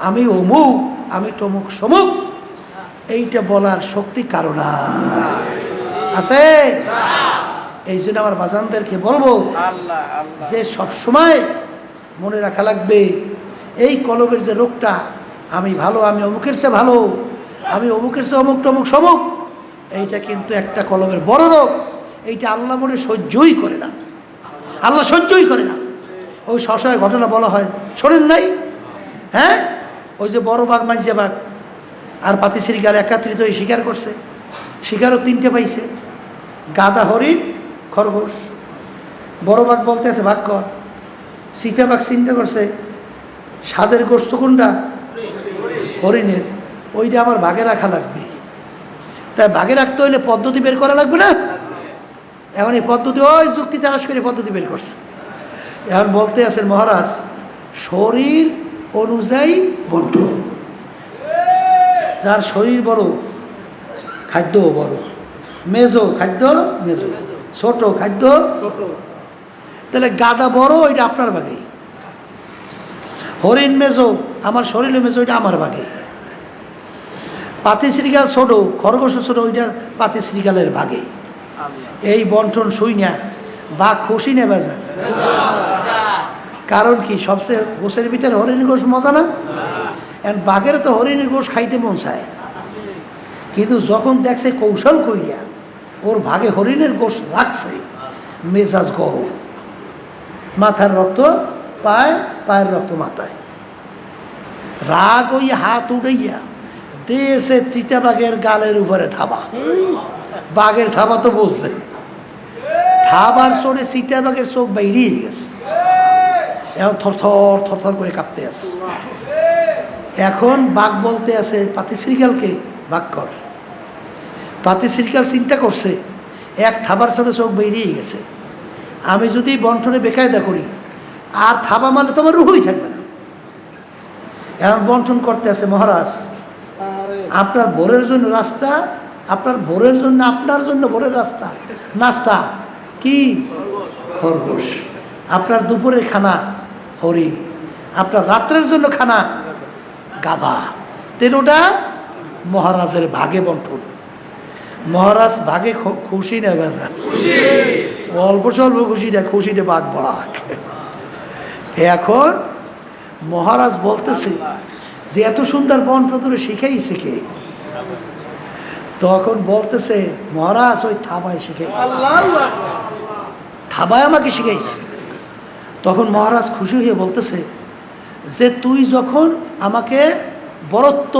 আমি অমুক, আমি তমুক সমুক, এইটা বলার শক্তি কারো না আছে? এই জন্য আমার বাজানদেরকে বলবো যে সব সময় মনে রাখা লাগবে এই কলবের যে রোগটা, আমি ভালো, আমি অমুকের চেয়ে ভালো, আমি অমুকের চেয়ে অমুক টমুক সমুক, এইটা কিন্তু একটা কলবের বড় রোগ। এইটা আল্লাহ মনে সহ্যই করে না, আল্লাহ সহ্যই করে না। ওই সশয় ঘটনা বলা হয়, শোনেন নাই? হ্যাঁ, ওই যে বড় বাঘ, মাঝে বাঘ আর পাতি শ্রীকাল একাত্রিত হয়ে শিকার করছে। শিকারও তিনটে পাইছে, গাদা, হরিণ, খরগোশ। বড় বাঘ বলতে আছে ভাগ কর। চিতাবাঘ চিন্তা করছে স্বাদের গোস্ত কোনটা? হরিণের। ওইটা আমার ভাগে রাখা লাগবে। তাই ভাগে রাখতে হইলে পদ্ধতি বের করা লাগবে না? এখন এই পদ্ধতি, ওই যুক্তি তালাশ করে পদ্ধতি বের করছে। এখন বলতে আছেন মহারাজ, শরীর অনুযায়ী বন্টন। যার শরীর বড়, খাদ্যও বড়, মেজো খাদ্য মেজো, ছোট খাদ্য ছোট। তাহলে গাদা বড়, ওইটা আপনার ভাগে। হরিণ মেজো, আমার শরীরে মেজো, ওইটা আমার ভাগে। পাতি শ্রীকাল ছোট, খরগোশ ছোট, ওইটা পাতি শ্রীকালের ভাগে। এই বন্টন শুই না বাঘ খুশি নেবে যায়। কারণ কি, সবচেয়ে গোশের ভিতরে হরিণের গোশ মজা না? বাঘের তো হরিণের গোশ খাইতে মন চায়, কিন্তু যখন দেখছে কৌশল কইরা ওর ভাগে হরিণের গোশ রাখছে, মেজাজ গরম, মাথার রক্ত পায়, পায়ের রক্ত মাথায়। রাগ ওই হাত উড়াইয়া দেশে চিতাবাঘের গালের উপরে থাবা। বাঘের থাবা তো বলছে, থাবার চড়ে চিতাবাঘের চোখ বাইরিয়ে গেছে, এখন থরথর থরথর করে কাঁপতে আছে। এখন বাঘ বলতে আছে পাতি শ্রীকালকে, ভাগ কর। পাতি শ্রীকাল চিন্তা করছে এক থাবার চড়ে চোখ বেরিয়ে গেছে, আমি যদি বন্টনে বেকায়দা করি আর থাবা মারলে তোমার রুহই থাকবে না। এখন বন্টন করতে আছে, মহারাজ আপনার ভোরের জন্য রাস্তা, আপনার ভোরের জন্য, আপনার জন্য ভোরের রাস্তা নাস্তা কি? খরগোশ। আপনার দুপুরের খানা হরিণ, আপনার রাত্রের জন্য খানা গাধা। তেনোটা মহারাজের ভাগে বন্টন। মহারাজ ভাগে খুশি না বেজা? অল্প স্বল্প খুশি না, খুশিতে বাঘ বাঘ। এখন মহারাজ বলতেছে যে এত সুন্দর বন্টন তোরে শিখাইছে কে? তখন বলতেছে মহারাজ ওই থাবায় শিখাইছে, থাবায় আমাকে শিখাইছে। তখন মহারাজ খুশি হয়ে বলতেছে যে তুই যখন আমাকে বরত্ব,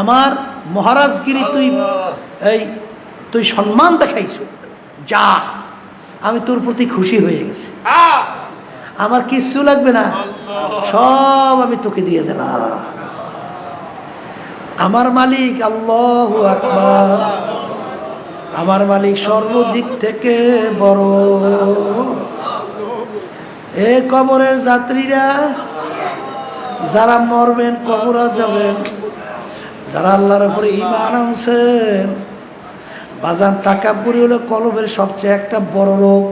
আমার মহারাজগিরি তুই সম্মান দেখাইছ, যা, আমি তোর প্রতি খুশি হয়ে গেছি, আমার কিচ্ছু লাগবে না, সব আমি তোকে দিয়ে দিলাম। আমার মালিক আল্লাহু আকবার, আমার মালিক সর্বদিক থেকে বড়। এ কবরের যাত্রীরা, যারা মরবেন, কবরে যাবেন, যারা আল্লাহর উপরে ঈমান আনছেন, বাজান তাকাব্বুরি হলো কলবের সবচেয়ে একটা বড় রোগ।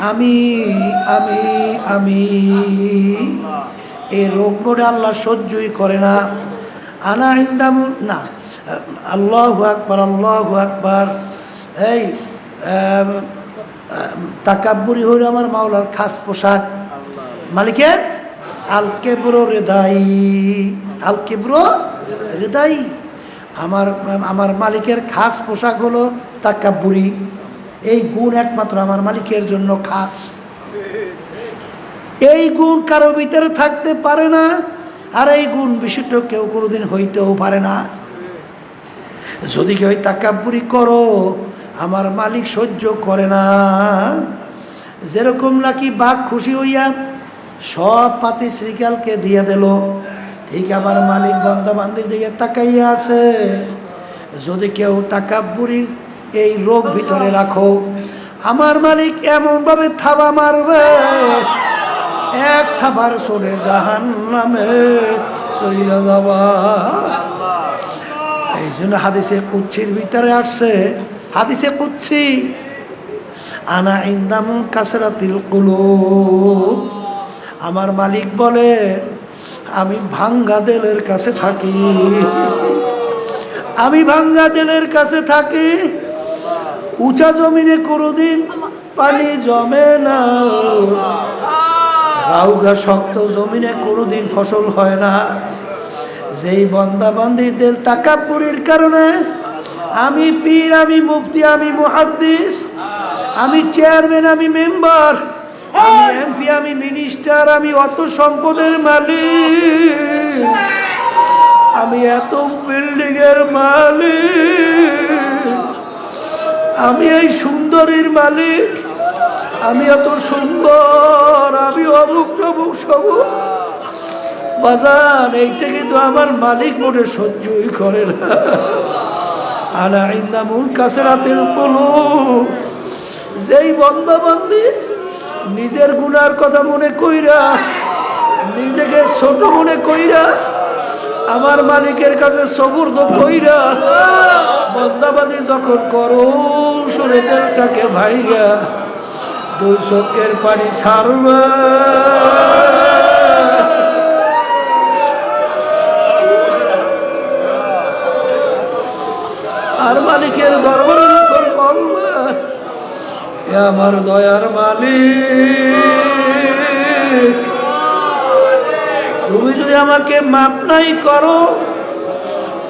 আমি আমি আমি এই রোগটা আল্লাহ সহ্যই করে না। আনা ইন্দামু না, আল্লাহু আকবার, আল্লাহু আকবার। এই তাকাব্বুরি হইল আমার মাওলার খাস পোশাক, মালিকের আল কেবরো হৃদয়, আল কেবরো হৃদয়। আমার মালিকের খাস পোশাক হলো তাকাব্বুরি। এই গুণ একমাত্র আমার মালিকের জন্য খাস। এই গুণ কারো ভিতরে থাকতে পারে না, আর এই গুণ বিশিষ্ট কেউ কোনোদিন হইতেও পারে না। যদি কেউ তাকাব্বুরি করো, আমার মালিক সহ্য করে না। যেরকম নাকি বাঘ খুশি হইয়া সব পাতি শ্রীকালকে দিয়ে দিল, ঠিক আমার মালিক বান্দা বান্দির দিকে তাকাইয়া আছে। যদি কেউ তাকাব্বুরির এই রোগ ভিতরে রাখো, আমার মালিক এমন ভাবে থাবা মারবে, এক থাবার চলে জাহান্নামে, চইলা যাবা। এই জন্য হাদিসে কুদসির ভিতরে আসছে, হাদিসে কুদসি, আনা ইনদাম কাসরাতিল কুলুব, আমার মালিক বলে আমি ভাঙ্গা দিলের কাছে থাকি, আমি ভাঙ্গা দিলের কাছে থাকি। উঁচা জমিনে কোনোদিন পানি জমে না, রাউগা শক্ত জমিনে কোনোদিন ফসল হয় না। যেই বন্দা বান্দিদের তাকাব্বুরির কারণে আমি পীর, আমি মুফতি, আমি মুহাদ্দিস, আমি চেয়ারম্যান, আমি মেম্বার, আমি এমপি, আমি মিনিস্টার, আমি অত সম্পদের মালিক, আমি এত বিল্ডিং এর মালিক, আমি এই সুন্দরীর মালিক, আমি এত সুন্দর, আমি অমুক প্রমুক সবুক, বাজান এইটা কিন্তু আমার মালিক মোটে সহ্যই করে না। আলা ইনদামুল কাসরাতিল কুলুব, যেই বান্দা বান্দি নিজের গুনার কথা মনে কইরা, নিজেকে ছোট মনে কইরা, আমার মালিকের কাছে সবুর্দ কইরা বান্দাবাদি যখন করো সুরে দিলটাকে ভাইরা দুই চোখের পানি ছাড়বে, আর মালিকের দরবারে যখন বলবে এ আমার দয়ার মালিক, তুমি যদি আমাকে মাপ নাই করো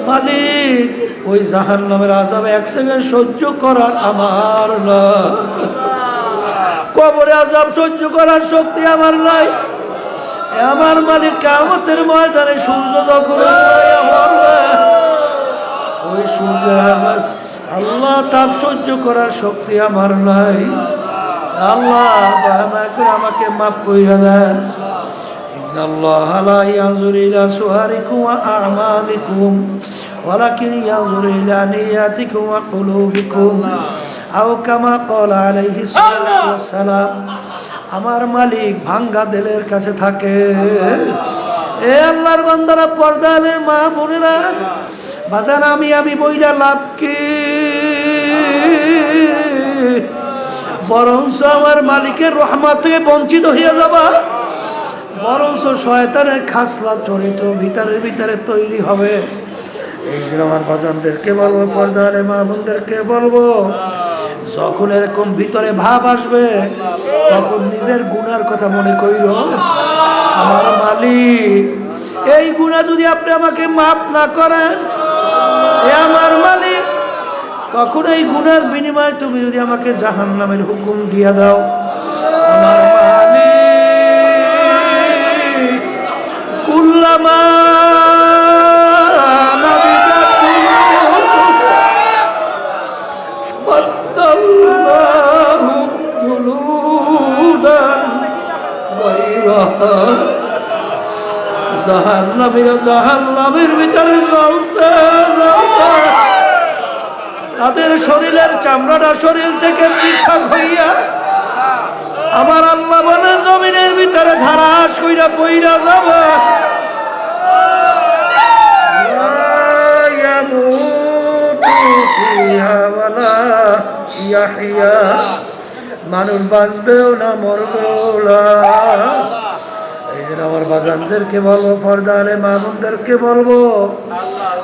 মালিক, ওই জাহান্নামের আযাব এক সেকেন্ড সহ্য করার আমার না, কবরে আযাব সহ্য করার শক্তি আমার নাই। আমার মালিক কিয়ামতের ময়দানে সূর্য যখন ওই সূর্যের আমার আল্লাহ তাপ সহ্য করার শক্তি আমার নাই। আল্লাহ আমাকে মাফ কইরা দেন। ইন্নাল্লাহ লা ইয়ানজুরু ইলা সুওয়ারিকুম ওয়া আ'মালিকুম ওয়ালাকিন ইয়ানজুরু ইলা নিয়াতিকুম ওয়া কুলুবিকুম আও কামা ক্বালা আলাইহিস সালাতু ওয়াস সালাম। আমার মালিক ভাঙ্গা দিলের কাছে থাকে। এ আল্লাহর বান্দারা, পর্দালে মা বোনেরা, বাজান আমি বইরা লাভ কি? বরঞ্চ আমার মালিকের রহমত থেকে বঞ্চিত হয়ে যাবা, বরঞ্চ শয়তানের খাসলা চরিত্র ভিতরে তৈরি হবে। এই জন্য আমার বাজানদেরকে বলবো, পর্দালে মা বোনদেরকে বলবো, যখন এরকম ভিতরে ভাব আসবে তখন নিজের গুনার কথা মনে কইরো। আমার মালিক, এই গুনাহ যদি আপনি আমাকে মাফ না করেন, এ আমার মালিক, তখন এই গুনার বিনিময়ে তুমি যদি আমাকে জাহান্নামের হুকুম দিয়া দাও। আমার মালিক, কুল্লামা জাহান্নামের ভিতরে জ্বলতে তাদের শরীরের চামড়াটা শরীর থেকে পৃথক হইয়া আমার আল্লাহ বলে জমিনের ভিতরে ধারাস কইরা পইরা যাবে। মানুষ বাঁচবেও না, মরবেও না। এই জন্য আমার বাজানদেরকে বলবো, পর্দালে মামুনদেরকে বলবো,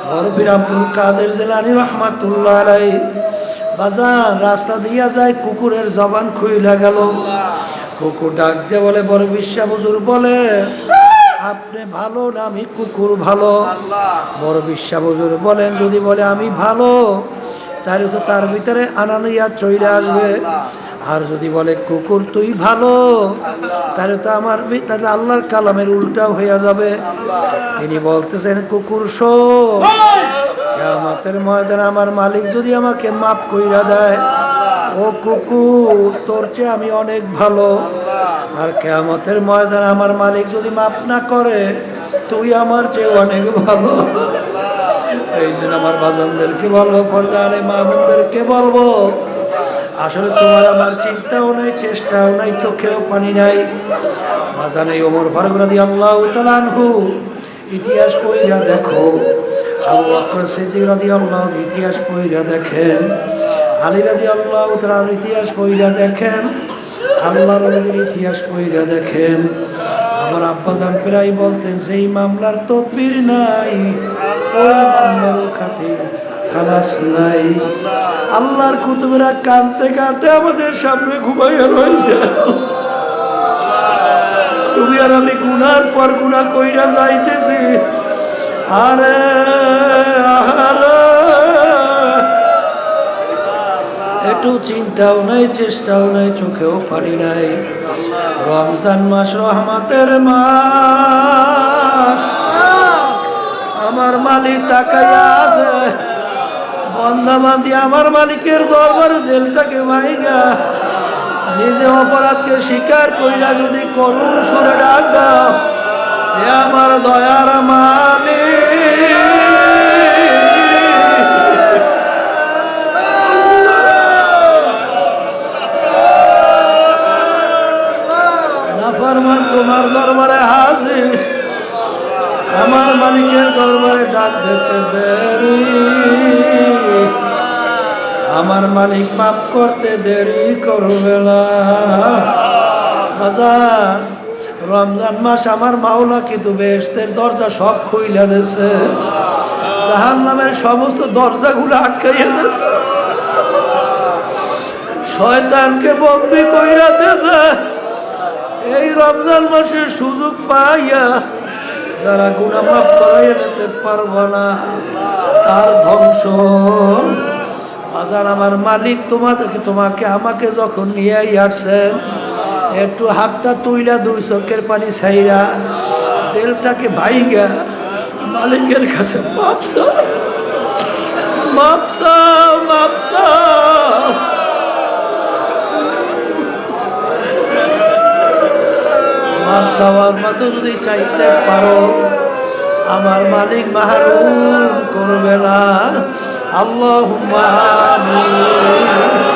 বরফির আব্দুল কাদের জিলানী রাহমাতুল্লাহ আলাইহি বাজান রাস্তা দিয়া যায়, কুকুরের জবান খুইলা গেল। কুকুর ডাক দিয়ে বলে, বড় বিশ্বাস হুজুর বলে আপনি ভালো না আমি কুকুর ভালো? বড় বিশ্বাস হুজুর বলেন, যদি বলে আমি ভালো তাহলে তো তার ভিতরে আনানিয়া চলে আসবে, আর যদি বলে কুকুর তুই ভালো তাহলে তো আমার তাহলে আল্লাহর কালামের উল্টাও হয়ে যাবে। তিনি বলতেছেন, কুকুর শোন, কিয়ামতের ময়দানে আমার মালিক যদি আমাকে মাফ কইরা দেয়, ও কুকুর তোর চেয়ে আমি অনেক ভালো। আর কিয়ামতের ময়দানে আমার মালিক যদি মাফ না করে, তুই আমার চেয়ে অনেক ভালো। এই জন্য আমার বাজানদেরকে বলবো, পর্দারে মা বোনদেরকে বলবো, আসলে তোমার আমার চিন্তাও নাই, চেষ্টাও নাই, চোখেও পানি নাই। বাজানে ওমর ফারুক রাদিয়াল্লাহু তাআলা আনহু ইতিহাস পড়িয়া দেখো, আবু বকর সিদ্দিক রাদিয়াল্লাহু আনহু ইতিহাস পড়িয়া দেখেন, আলী রাদিয়াল্লাহু তাআলার ইতিহাস পড়িয়া দেখেন, আল্লাহর নবীর ইতিহাস পড়িয়া দেখেন। আমার আব্বাজান প্রায় বলতেন, যেই মামলার তদবির নাই ওই মামলার খাতে খালাস নাই। আল্লাহর কুতুবেরা কাঁদতে কাঁদতে আমাদের সামনে ঘুমাইয়া রয়েছে। তুমি আর আমি গুনার পর গুনাহ কইরা যাইতেছি। আরে আরে, একটু চিন্তাও নাই, চেষ্টাও নাই, চোখেও পারি নাই। রমজান মাস রহমতের মাস, আমার মালিক তাকাইয়া আছে। বন্দা বান্দি আমার মালিকের দরবারে দিলটাকে ভাইগা নিজে অপরাধকে স্বীকার কইরা যদি করুণ সুরে ডাক দাও, হে আমার দয়ার মালিক, নাফরমান তোমার দরবারে হাজির, আমার মালিকের দরবারে ডাক দিতে দেরি, আমার মালিক মাফ করতে দেরি করবে না। বাজার, রমজান মাস আমার মাওলা কিন্তু বেহেশতের দরজা সব খুইলা দিয়েছে, জাহান্নামের সমস্ত দরজাগুলো আটকাইয়া দিয়েছে, শয়তানকে বন্দী কইরা দিয়েছে। এই রমজান মাসের সুযোগ পাইয়া যারা গুনাহ মাফ করাইয়া নিতে পারবে না, তার ধ্বংস। বাজার, আমার মালিক তোমাকে আমাকে যখন নিয়ে আসছেন, একটু হাতটা তুইলা দুই চোখের পানি ছাইরা তেলটাকে ভাইগা মালিকের কাছে মাপ চাও, মাপ চাও, মাপ চাও। মাপ চাওয়ার মতো যদি চাইতে পারো, আমার মালিক মাহরুম করবে না। আল্লাহুম্মা আমিন।